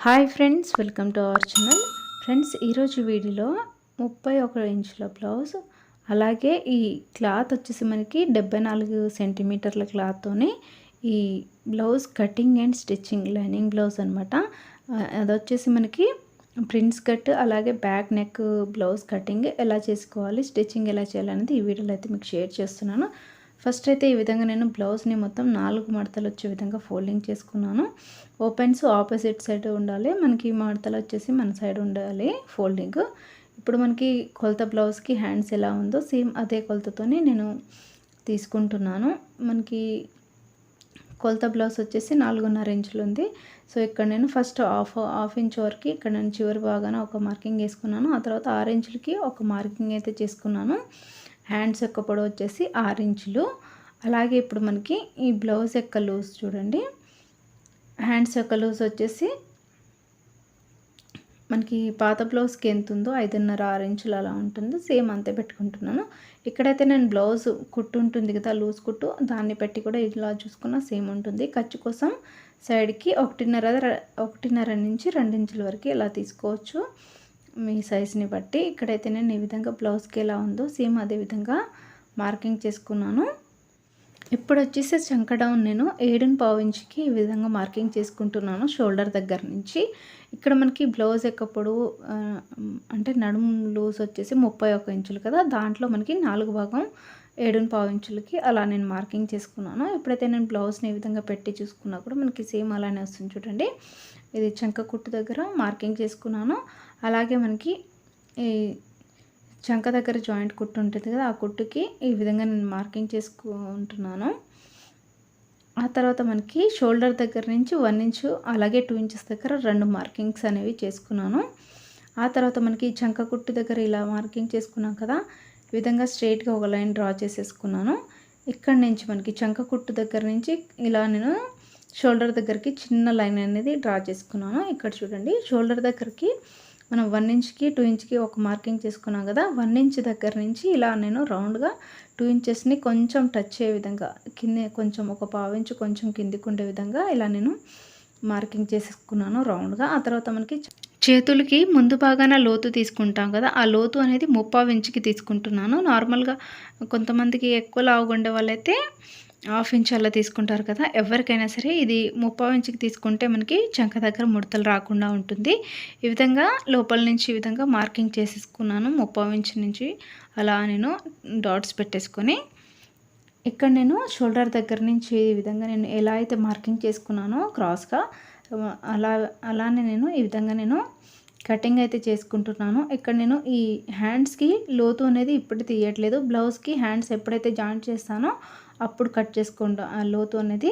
Hi friends, welcome to our channel. Friends, ఈరోజు వీడియోలో 31 ఇంచుల బ్లౌజ్, అలాగే ఈ క్లాత్ వచ్చేసి మనకి 74 సెంటీమీటర్ల క్లాత్తోనే ఈ blouse cutting and stitching lining blouse అనమాట. అది వచ్చేసి మనకి ప్రిన్స్ కట్, అలాగే బ్యాక్ నెక్ బ్లౌజ్ కటింగ్ ఎలా చేసుకోవాలి, స్టిచ్చింగ్ ఎలా చేయాలనేది ఈ వీడియోలో అయితే మీకు షేర్ చేస్తున్నాను. ఫస్ట్ అయితే ఈ విధంగా నేను బ్లౌజ్ని మొత్తం 4 మడతలు వచ్చే విధంగా ఫోల్డింగ్ చేసుకున్నాను. ఓపెన్స్ ఆపోజిట్ సైడ్ ఉండాలి, మనకి మడతలు వచ్చేసి మన సైడ్ ఉండాలి ఫోల్డింగ్. ఇప్పుడు మనకి కొలత బ్లౌజ్కి హ్యాండ్స్ ఎలా ఉందో సేమ్ అదే కొలతతోనే నేను తీసుకుంటున్నాను. మనకి కొలత బ్లౌజ్ వచ్చేసి 4.5 ఇంచులు ఉంది. సో ఇక్కడ నేను ఫస్ట్ హాఫ్ ఇంచ్ వరకు ఇక్కడ నేను చివరి భాగాన ఒక మార్కింగ్ వేసుకున్నాను. ఆ తర్వాత 6 ఇంచులకి ఒక మార్కింగ్ అయితే చేసుకున్నాను. హ్యాండ్స్ యొక్క పొడవు వచ్చేసి 6 ఇంచులు. అలాగే ఇప్పుడు మనకి ఈ బ్లౌజ్ యొక్క లూజ్ చూడండి. హ్యాండ్స్ యొక్క లూజ్ వచ్చేసి మనకి పాత బ్లౌజ్కి ఎంత ఉందో 5.5-6 ఇంచులు అలా ఉంటుంది. సేమ్ అంతే పెట్టుకుంటున్నాను. ఇక్కడైతే నేను బ్లౌజ్ కుట్టు ఉంటుంది కదా, లూజ్ కుట్టు, దాన్ని పెట్టి కూడా ఇలా చూసుకున్నా సేమ్ ఉంటుంది. ఖర్చు కోసం సైడ్కి 1.5 నుంచి 2 ఇంచుల వరకు ఇలా తీసుకోవచ్చు మీ సైజ్ని బట్టి. ఇక్కడైతే నేను ఈ విధంగా బ్లౌజ్కి ఎలా ఉందో సేమ్ అదే విధంగా మార్కింగ్ చేసుకున్నాను. ఇప్పుడు వచ్చేసి చంక డౌన్ నేను 7.5 ఇంచుకి ఈ విధంగా మార్కింగ్ చేసుకుంటున్నాను షోల్డర్ దగ్గర నుంచి. ఇక్కడ మనకి బ్లౌజ్ యొక్క పొడవు అంటే నడుము లూజ్ వచ్చేసి 31 ఇంచులు కదా, దాంట్లో మనకి 4 భాగం 7.5 ఇంచులకి అలా నేను మార్కింగ్ చేసుకున్నాను. ఎప్పుడైతే నేను బ్లౌజ్ని ఈ విధంగా పెట్టి చూసుకున్నా కూడా మనకి సేమ్ అలానే వస్తుంది చూడండి. ఇది చంక కుట్టు దగ్గర మార్కింగ్ చేసుకున్నాను. అలాగే మనకి ఈ చంక దగ్గర జాయింట్ కుట్టు ఉంటుంది కదా, ఆ కుట్టుకి ఈ విధంగా నేను మార్కింగ్ చేసుకుంటున్నాను. ఆ తర్వాత మనకి షోల్డర్ దగ్గర నుంచి 1 ఇంచు, అలాగే 2 ఇంచెస్ దగ్గర 2 మార్కింగ్స్ అనేవి చేసుకున్నాను. ఆ తర్వాత మనకి చంక కుట్టు దగ్గర ఇలా మార్కింగ్ చేసుకున్నాం కదా, ఈ విధంగా స్ట్రైట్గా ఒక లైన్ డ్రా చేసేసుకున్నాను. ఇక్కడ నుంచి మనకి చంక కుట్టు దగ్గర నుంచి ఇలా నేను షోల్డర్ దగ్గరికి చిన్న లైన్ అనేది డ్రా చేసుకున్నాను. ఇక్కడ చూడండి, షోల్డర్ దగ్గరికి మనం 1 ఇంచ్కి 2 ఇంచ్కి ఒక మార్కింగ్ చేసుకున్నాం కదా, 1 ఇంచ్ దగ్గర నుంచి ఇలా నేను రౌండ్గా 2 ఇంచెస్ని కొంచెం టచ్ అయ్యే విధంగా కింద కొంచెం ఒక 1/2 ఇంచు కొంచెం కిందికి ఉండే విధంగా ఇలా నేను మార్కింగ్ చేసుకున్నాను రౌండ్గా. ఆ తర్వాత మనకి చేతులకి ముందు భాగాన లోతు తీసుకుంటాం కదా, ఆ లోతు అనేది 3/4 ఇంచుకి తీసుకుంటున్నాను. నార్మల్గా కొంతమందికి ఎక్కువ లావుగా ఉండే వాళ్ళైతే 1/2 ఇంచ్ అలా తీసుకుంటారు కదా, ఎవరికైనా సరే ఇది 3/4 ఇంచుకి తీసుకుంటే మనకి చంక దగ్గర ముడతలు రాకుండా ఉంటుంది. ఈ విధంగా లోపల నుంచి ఈ విధంగా మార్కింగ్ చేసేసుకున్నాను. 3/4 ఇంచ్ నుంచి అలా నేను డాట్స్ పెట్టేసుకొని ఇక్కడ నేను షోల్డర్ దగ్గర నుంచి ఈ విధంగా నేను ఎలా అయితే మార్కింగ్ చేసుకున్నానో క్రాస్గా అలానే నేను ఈ విధంగా నేను కటింగ్ అయితే చేసుకుంటున్నాను. ఇక్కడ నేను ఈ హ్యాండ్స్కి లోతు అనేది ఇప్పుడు తీయట్లేదు. బ్లౌజ్కి హ్యాండ్స్ ఎప్పుడైతే జాయింట్ చేస్తానో అప్పుడు కట్ చేసుకుంటా ఆ లోతు అనేది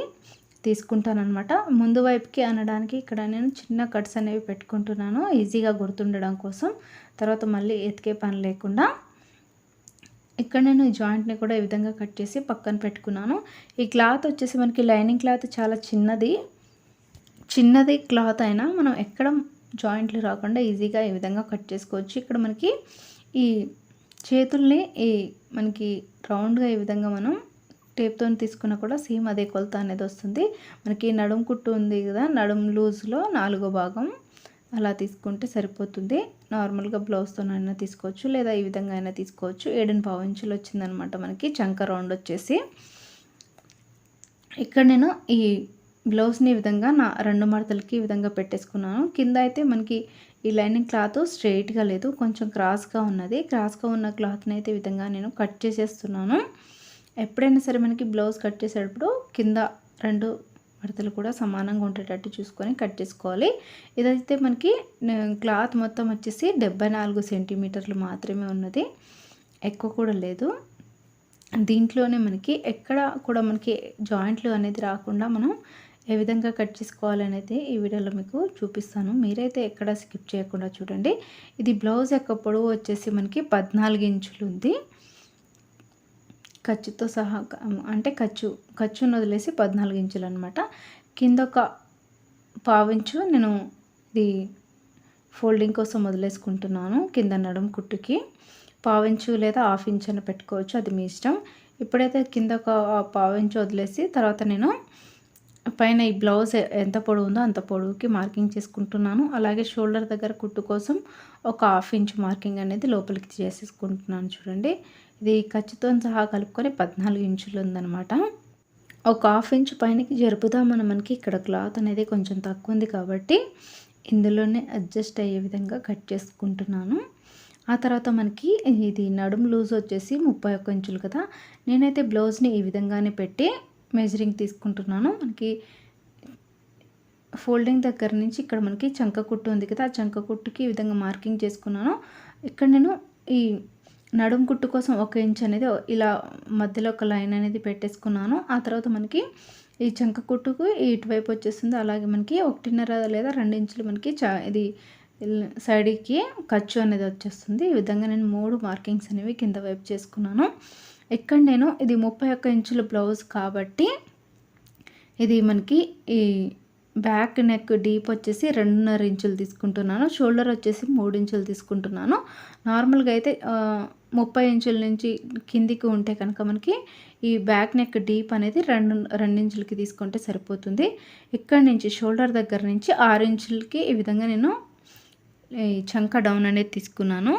తీసుకుంటానమాట. ముందు వైపుకి అనడానికి ఇక్కడ నేను చిన్న కట్స్ అనేవి పెట్టుకుంటున్నాను, ఈజీగా గుర్తుండడం కోసం, తర్వాత మళ్ళీ ఎతికే పని లేకుండా. ఇక్కడ నేను ఈ జాయింట్ని కూడా ఈ విధంగా కట్ చేసి పక్కన పెట్టుకున్నాను. ఈ క్లాత్ వచ్చేసి మనకి లైనింగ్ క్లాత్ చాలా చిన్నది క్లాత్ అయినా మనం ఎక్కడ జాయింట్లు రాకుండా ఈజీగా ఈ విధంగా కట్ చేసుకోవచ్చు. ఇక్కడ మనకి ఈ చేతుల్ని మనకి రౌండ్గా ఈ విధంగా మనం టేప్తో తీసుకున్నా కూడా సేమ్ అదే కొలత అనేది వస్తుంది. మనకి నడుము కుట్టు ఉంది కదా, నడుము లూజ్లో 4వ భాగం అలా తీసుకుంటే సరిపోతుంది. నార్మల్గా బ్లౌజ్తోనైనా తీసుకోవచ్చు, లేదా ఈ విధంగా అయినా తీసుకోవచ్చు. 7.5 ఇంచులు వచ్చిందనమాట మనకి చంక రౌండ్ వచ్చేసి. ఇక్కడ నేను ఈ బ్లౌజ్ని ఈ విధంగా 2 మడతలకి ఈ విధంగా పెట్టేసుకున్నాను. కింద అయితే మనకి ఈ లైనింగ్ క్లాత్ స్ట్రైట్గా లేదు, కొంచెం క్రాస్గా ఉన్నది. క్రాస్గా ఉన్న క్లాత్ని అయితే ఈ విధంగా నేను కట్ చేసేస్తున్నాను. ఎప్పుడైనా సరే మనకి బ్లౌజ్ కట్ చేసేటప్పుడు కింద 2 మడతలు కూడా సమానంగా ఉండేటట్టు చూసుకొని కట్ చేసుకోవాలి. ఇదైతే మనకి క్లాత్ మొత్తం వచ్చేసి 74 సెంటీమీటర్లు మాత్రమే ఉన్నది, ఎక్కువ కూడా లేదు. దీంట్లోనే మనకి ఎక్కడ కూడా మనకి జాయింట్లు అనేది రాకుండా మనం ఏ విధంగా కట్ చేసుకోవాలి అనేది ఈ వీడియోలో మీకు చూపిస్తాను. మీరైతే ఎక్కడ స్కిప్ చేయకుండా చూడండి. ఇది బ్లౌజ్ యొక్క పొడవు వచ్చేసి మనకి 14 ఇంచులు ఉంది, ఖర్చుతో సహా. అంటే ఖర్చును వదిలేసి 14 ఇంచులు అనమాట. కింద ఒక 1/2 ఇంచు నేను ఇది ఫోల్డింగ్ కోసం వదిలేసుకుంటున్నాను. కింద నడుము కుట్టుకి 1/2 ఇంచు లేదా 1/2 ఇంచ్ అని పెట్టుకోవచ్చు, అది మీ ఇష్టం. ఇప్పుడైతే కింద ఒక 1/2 ఇంచు వదిలేసి తర్వాత నేను పైన ఈ బ్లౌజ్ ఎంత పొడవు ఉందో అంత పొడవుకి మార్కింగ్ చేసుకుంటున్నాను. అలాగే షోల్డర్ దగ్గర కుట్టు కోసం ఒక 1/2 ఇంచ్ మార్కింగ్ అనేది లోపలికి చేసేసుకుంటున్నాను చూడండి. ఇది ఖర్చుతో సహా కలుపుకొని 14 ఇంచులు ఉందనమాట. ఒక 1/2 ఇంచ్ పైనకి జరుపుదామని మనకి ఇక్కడ క్లాత్ అనేది కొంచెం తక్కువ ఉంది కాబట్టి ఇందులోనే అడ్జస్ట్ అయ్యే విధంగా కట్ చేసుకుంటున్నాను. ఆ తర్వాత మనకి ఇది నడుము లూజ్ వచ్చేసి 31 ఇంచులు కదా. నేనైతే బ్లౌజ్ని ఈ విధంగానే పెట్టి మెజరింగ్ తీసుకుంటున్నాను. మనకి ఫోల్డింగ్ దగ్గర నుంచి ఇక్కడ మనకి చంక కుట్టు ఉంది కదా, ఆ చంక కుట్టుకి ఈ విధంగా మార్కింగ్ చేసుకున్నాను. ఇక్కడ నేను ఈ నడుము కుట్టు కోసం 1 ఇంచ్ అనేది ఇలా మధ్యలో ఒక లైన్ అనేది పెట్టేసుకున్నాను. ఆ తర్వాత మనకి ఈ చంక కుట్టుకు ఇటువైపు వచ్చేస్తుంది. అలాగే మనకి 1.5 లేదా 2 ఇంచులు మనకి ఇది సైడ్కి ఖర్చు అనేది వచ్చేస్తుంది. ఈ విధంగా నేను 3 మార్కింగ్స్ అనేవి కింద వైపు చేసుకున్నాను. ఇక్కడ నేను ఇది 31 ఇంచుల బ్లౌజ్ కాబట్టి ఇది మనకి ఈ బ్యాక్ నెక్ డీప్ వచ్చేసి 2.5 ఇంచులు తీసుకుంటున్నాను. షోల్డర్ వచ్చేసి 3 ఇంచులు తీసుకుంటున్నాను. నార్మల్గా అయితే 30 ఇంచుల నుంచి కిందికి ఉంటే కనుక మనకి ఈ బ్యాక్ నెక్ డీప్ అనేది 2 ఇంచులకి తీసుకుంటే సరిపోతుంది. ఇక్కడ నుంచి షోల్డర్ దగ్గర నుంచి 6 ఇంచులకి ఈ విధంగా నేను ఈ చంక డౌన్ అనేది తీసుకున్నాను.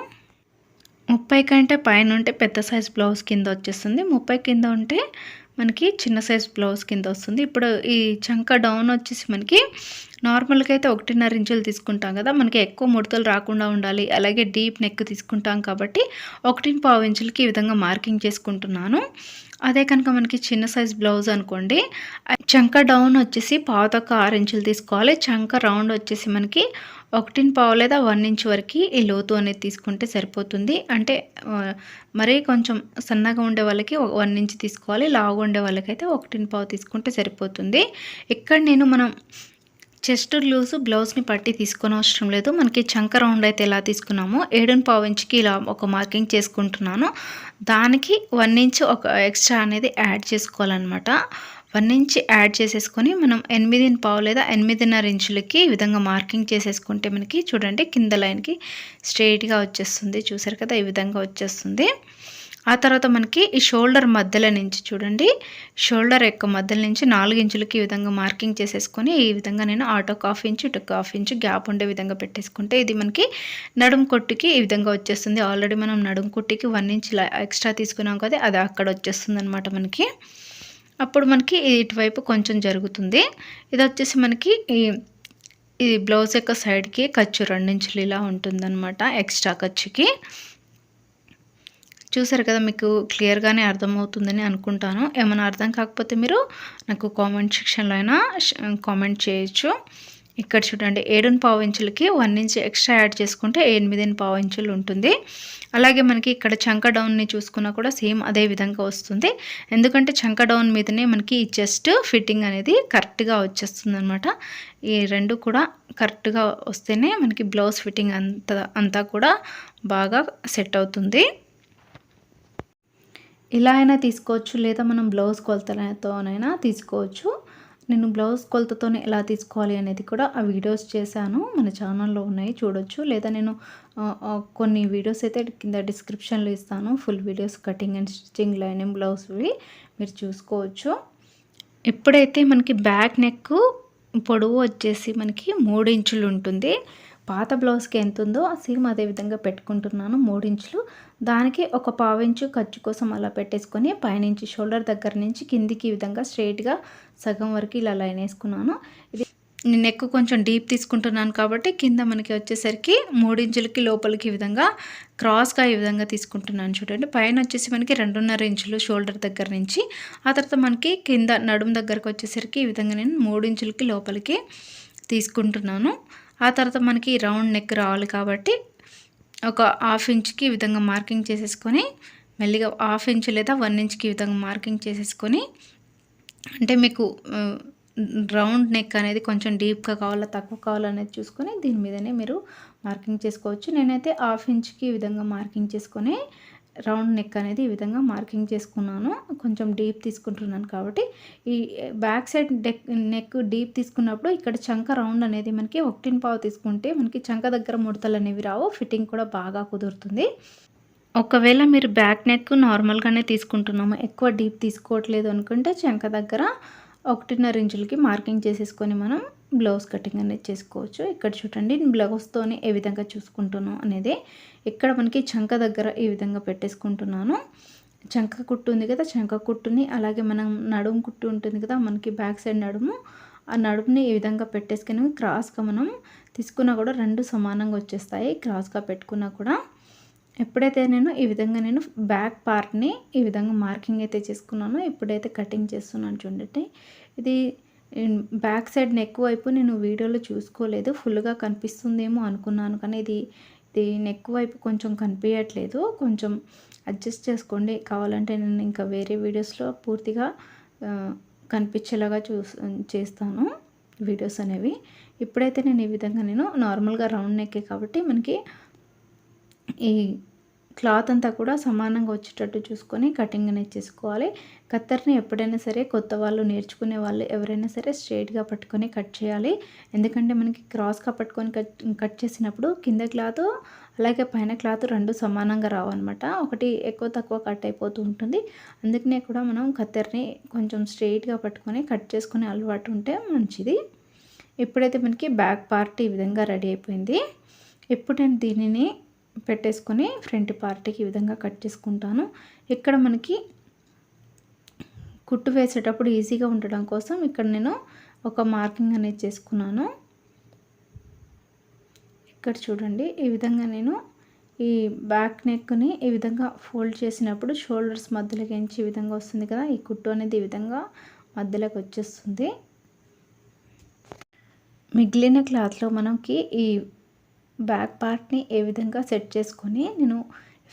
30 కంటే పైన ఉంటే పెద్ద సైజ్ బ్లౌజ్ కింద వచ్చేస్తుంది. 30 కింద ఉంటే మనకి చిన్న సైజ్ బ్లౌజ్ కింద వస్తుంది. ఇప్పుడు ఈ చంక డౌన్ వచ్చేసి మనకి నార్మల్గా అయితే 1.5 ఇంచులు తీసుకుంటాం కదా, మనకి ఎక్కువ ముడతలు రాకుండా ఉండాలి. అలాగే డీప్ నెక్ తీసుకుంటాం కాబట్టి 1.5 ఇంచులకి ఈ విధంగా మార్కింగ్ చేసుకుంటున్నాను. అదే కనుక మనకి చిన్న సైజ్ బ్లౌజ్ అనుకోండి, చంక డౌన్ వచ్చేసి 6 ఇంచులు తీసుకోవాలి. చంక రౌండ్ వచ్చేసి మనకి 1.5 లేదా 1 ఇంచ్ వరకు ఈ లోతు అనేది తీసుకుంటే సరిపోతుంది. అంటే మరీ కొంచెం సన్నగా ఉండే వాళ్ళకి 1 ఇంచ్ తీసుకోవాలి, లావుగా ఉండే వాళ్ళకైతే 1.5 తీసుకుంటే సరిపోతుంది. ఇక్కడ నేను మనం చెస్ట్ లూజు బ్లౌజ్ని పట్టి తీసుకొని అవసరం లేదు. మనకి చంక రౌండ్ అయితే ఎలా తీసుకున్నామో 7.5 ఇంచ్కి ఇలా ఒక మార్కింగ్ చేసుకుంటున్నాను. దానికి 1 ఇంచ్ ఒక ఎక్స్ట్రా అనేది యాడ్ చేసుకోవాలన్నమాట. 1 ఇంచ్ యాడ్ చేసేసుకొని మనం 8.5 లేదా 8.5 ఇంచులకి ఈ విధంగా మార్కింగ్ చేసేసుకుంటే మనకి చూడండి కింద లైన్కి స్ట్రెయిట్గా వచ్చేస్తుంది. చూసారు కదా, ఈ విధంగా వచ్చేస్తుంది. ఆ తర్వాత మనకి ఈ షోల్డర్ మధ్యలో నుంచి చూడండి, షోల్డర్ యొక్క మధ్యలో నుంచి 4 ఇంచులకి ఈ విధంగా మార్కింగ్ చేసేసుకొని ఈ విధంగా నేను అటొక 1/2 ఇంచ్ ఇటొక 1/2 ఇంచ్ గ్యాప్ ఉండే విధంగా పెట్టేసుకుంటే ఇది మనకి నడుము కొట్టుకి ఈ విధంగా వచ్చేస్తుంది. ఆల్రెడీ మనం నడుము కొట్టుకి 1 ఇంచ్ ఎక్స్ట్రా తీసుకున్నాం కదా, అది అక్కడ వచ్చేస్తుంది అనమాట మనకి. అప్పుడు మనకి ఇటువైపు కొంచెం జరుగుతుంది. ఇది వచ్చేసి మనకి ఈ బ్లౌజ్ యొక్క సైడ్కి ఖర్చు 2 ఇంచులు ఇలా ఉంటుందన్నమాట, ఎక్స్ట్రా ఖర్చుకి. చూసారు కదా, మీకు క్లియర్గానే అర్థమవుతుందని అనుకుంటాను. ఏమైనా అర్థం కాకపోతే మీరు నాకు కామెంట్ సెక్షన్లో అయినా కామెంట్ చేయొచ్చు. ఇక్కడ చూడండి 7.5 ఇంచులకి 1 ఇంచ్ ఎక్స్ట్రా యాడ్ చేసుకుంటే 8.5 ఇంచులు ఉంటుంది. అలాగే మనకి ఇక్కడ చంక డౌన్ని చూసుకున్నా కూడా సేమ్ అదే విధంగా వస్తుంది. ఎందుకంటే చంక డౌన్ మీదనే మనకి ఈ చెస్ట్ ఫిట్టింగ్ అనేది కరెక్ట్గా వచ్చేస్తుంది అనమాట. ఈ రెండు కూడా కరెక్ట్గా వస్తేనే మనకి బ్లౌజ్ ఫిట్టింగ్ అంతా కూడా బాగా సెట్ అవుతుంది. ఇలా అయినా తీసుకోవచ్చు, లేదా మనం బ్లౌజ్ కొలతలతోనైనా తీసుకోవచ్చు. నేను బ్లౌజ్ కొలతతోనే ఎలా తీసుకోవాలి అనేది కూడా ఆ వీడియోస్ చేశాను, మన ఛానల్లో ఉన్నాయి, చూడొచ్చు. లేదా నేను కొన్ని వీడియోస్ అయితే కింద డిస్క్రిప్షన్లో ఇస్తాను, full videos cutting and stitching lining బ్లౌజ్వి మీరు చూసుకోవచ్చు. ఎప్పుడైతే మనకి బ్యాక్ నెక్ పొడవు వచ్చేసి మనకి 3 ఇంచులు ఉంటుంది, పాత బ్లౌజ్కి ఎంత ఉందో సేమ్ అదే విధంగా పెట్టుకుంటున్నాను 3 ఇంచులు. దానికి ఒక 1/2 ఇంచు ఖర్చు కోసం అలా పెట్టేసుకొని పైనుంచి షోల్డర్ దగ్గర నుంచి కిందికి ఈ విధంగా స్ట్రైట్గా సగం వరకు ఇలా లైన్ వేసుకున్నాను. ఇది నేను నెక్ కొంచెం డీప్ తీసుకుంటున్నాను కాబట్టి కింద మనకి వచ్చేసరికి 3 ఇంచులకి లోపలికి ఈ విధంగా క్రాస్గా ఈ విధంగా తీసుకుంటున్నాను చూడండి. పైన వచ్చేసి మనకి 2.5 ఇంచులు షోల్డర్ దగ్గర నుంచి, ఆ తర్వాత మనకి కింద నడుము దగ్గరకు వచ్చేసరికి ఈ విధంగా నేను 3 ఇంచులకి లోపలికి తీసుకుంటున్నాను. ఆ తర్వాత మనకి రౌండ్ నెక్ రావాలి కాబట్టి ఒక 1/2 ఇంచ్కి ఈ విధంగా మార్కింగ్ చేసేసుకొని మెల్లిగా 1/2 ఇంచ్ లేదా 1 ఇంచ్కి ఈ విధంగా మార్కింగ్ చేసేసుకొని, అంటే మీకు రౌండ్ నెక్ అనేది కొంచెం డీప్గా కావాలా తక్కువ కావాలనేది చూసుకొని దీని మీదనే మీరు మార్కింగ్ చేసుకోవచ్చు. నేనైతే 1/2 ఇంచ్కి ఈ విధంగా మార్కింగ్ చేసుకొని రౌండ్ నెక్ అనేది ఈ విధంగా మార్కింగ్ చేసుకున్నాను. కొంచెం డీప్ తీసుకుంటున్నాను కాబట్టి ఈ బ్యాక్ సైడ్ నెక్ డీప్ తీసుకున్నప్పుడు ఇక్కడ చంక రౌండ్ అనేది మనకి 1.5 తీసుకుంటే మనకి చంక దగ్గర ముడతలు అనేవి రావు, ఫిట్టింగ్ కూడా బాగా కుదురుతుంది. ఒకవేళ మీరు బ్యాక్ నెక్ నార్మల్గానే తీసుకుంటున్నాము, ఎక్కువ డీప్ తీసుకోవట్లేదు అనుకుంటే చంక దగ్గర 1.5 ఇంచులకి మార్కింగ్ చేసేసుకొని మనం బ్లౌజ్ కటింగ్ అనేది చేసుకోవచ్చు. ఇక్కడ చూడండి బ్లౌజ్‌తోని ఏ విధంగా చూసుకుంటున్నాను అనేది. ఇక్కడ మనకి చంక దగ్గర ఈ విధంగా పెట్టేసుకుంటున్నాను. చంక కుట్టు ఉంది కదా, చంక కుట్టుని అలాగే మనం నడుము కుట్టు ఉంటుంది కదా, మనకి బ్యాక్ సైడ్ నడుము, ఆ నడుముని ఈ విధంగా పెట్టేసుకొని క్రాస్‌గా మనం తీసుకున్నా కూడా 2 సమానంగా వచ్చేస్తాయి. క్రాస్‌గా పెట్టుకున్నా కూడా ఎప్పుడైతే ఈ విధంగా బ్యాక్ పార్ట్‌ని ఈ విధంగా మార్కింగ్ అయితే చేసుకున్నానో, ఇప్పుడైతే కటింగ్ చేస్తున్నాను చూడండి. ఇది బ్యాక్ సైడ్ నెక్ వైపు నేను వీడియోలో చూసుకోలేదు. ఫుల్‌గా కనిపిస్తుందేమో అనుకున్నాను, కానీ ఇది నెక్ వైపు కొంచెం కనిపించట్లేదు. కొంచెం అడ్జస్ట్ చేసుకోండి. కావాలంటే నేను ఇంకా వేరే వీడియోస్‌లో పూర్తిగా కనిపించేలాగా చేస్తాను వీడియోస్ అనేవి. ఇప్పుడైతే నేను ఈ విధంగా నార్మల్గా రౌండ్ నెక్కే కాబట్టి మనకి ఈ క్లాత్ అంతా కూడా సమానంగా వచ్చేటట్టు చూసుకొని కటింగ్ అనేది చేసుకోవాలి. కత్తెరని ఎప్పుడైనా సరే కొత్త వాళ్ళు, నేర్చుకునే వాళ్ళు ఎవరైనా సరే స్ట్రెయిట్‌గా పట్టుకొని కట్ చేయాలి. ఎందుకంటే మనకి క్రాస్‌గా పట్టుకొని కట్ చేసినప్పుడు కింద క్లాత్ అలాగే పైన క్లాత్ 2 సమానంగా రావన్నమాట. ఒకటి ఎక్కువ తక్కువ కట్ అయిపోతూ ఉంటుంది. అందుకనే కూడా మనం కత్తెరని కొంచెం స్ట్రెయిట్‌గా పట్టుకొని కట్ చేసుకునే అలవాటు ఉంటే మంచిది. ఇప్పుడైతే మనకి బ్యాక్ పార్ట్ ఈ విధంగా రెడీ అయిపోయింది. ఇప్పుడు నేను దీనిని పెట్టేసుకొని ఫ్రంట్ పార్ట్కి ఈ విధంగా కట్ చేసుకుంటాను. ఇక్కడ మనకి కుట్టు వేసేటప్పుడు ఈజీగా ఉండడం కోసం ఇక్కడ నేను ఒక మార్కింగ్ అనేది చేసుకున్నాను. ఇక్కడ చూడండి ఈ విధంగా నేను ఈ బ్యాక్ నెక్ని ఈ విధంగా ఫోల్డ్ చేసినప్పుడు షోల్డర్స్ మధ్యలోకి ఎంచి ఈ విధంగా వస్తుంది కదా, ఈ కుట్టు అనేది ఈ విధంగా మధ్యలోకి వచ్చేస్తుంది. మిగిలిన క్లాత్లో మనకి ఈ బ్యాక్ పార్ట్ని ఏ విధంగా సెట్ చేసుకొని నేను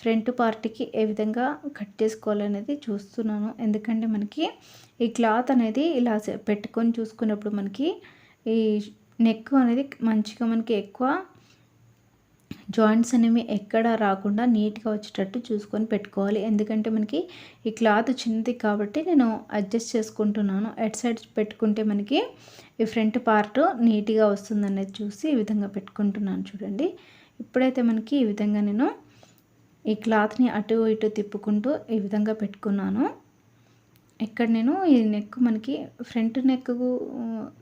ఫ్రంట్ పార్ట్కి ఏ విధంగా కట్ చేసుకోవాలనేది చూస్తున్నాను. ఎందుకంటే మనకి ఈ క్లాత్ అనేది ఇలా పెట్టుకొని చూసుకున్నప్పుడు మనకి ఈ నెక్ అనేది మంచిగా మనకి ఎక్కువ జాయింట్స్ అనేవి ఎక్కడ రాకుండా నీట్గా వచ్చేటట్టు చూసుకొని పెట్టుకోవాలి. ఎందుకంటే మనకి ఈ క్లాత్ చిన్నది కాబట్టి నేను అడ్జస్ట్ చేసుకుంటున్నాను. ఎట్ సైడ్ పెట్టుకుంటే మనకి ఈ ఫ్రంట్ పార్ట్ నీట్గా వస్తుందనేది చూసి ఈ విధంగా పెట్టుకుంటున్నాను చూడండి. ఇప్పుడైతే మనకి ఈ విధంగా నేను ఈ క్లాత్ని అటు ఇటు తిప్పుకుంటూ ఈ విధంగా పెట్టుకున్నాను. ఇక్కడ నేను ఈ నెక్ మనకి ఫ్రంట్ నెక్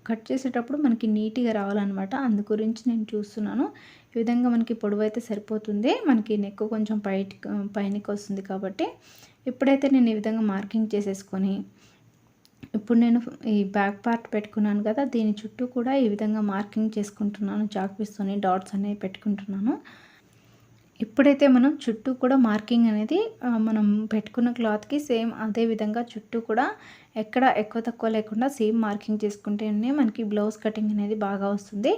కట్ చేసేటప్పుడు మనకి నీట్గా రావాలన్నమాట. అందు గురించి నేను చూస్తున్నాను. ఈ విధంగా మనకి పొడవు అయితే సరిపోతుంది. మనకి నెక్ కొంచెం పైనకి వస్తుంది కాబట్టి ఇప్పుడైతే నేను ఈ విధంగా మార్కింగ్ చేసేసుకొని ఇప్పుడు నేను ఈ బ్యాక్ పార్ట్ పెట్టుకున్నాను కదా, దీని చుట్టూ కూడా ఈ విధంగా మార్కింగ్ చేసుకుంటున్నాను. చాక్ పీస్తోని డాట్స్ అనేవి పెట్టుకుంటున్నాను. ఇప్పుడైతే మనం చుట్టూ కూడా మార్కింగ్ అనేది మనం పెట్టుకున్న క్లాత్కి సేమ్ అదే విధంగా చుట్టూ కూడా ఎక్కడ ఎక్కువ తక్కువ లేకుండా సేమ్ మార్కింగ్ చేసుకుంటేనే మనకి బ్లౌజ్ కటింగ్ అనేది బాగా వస్తుంది.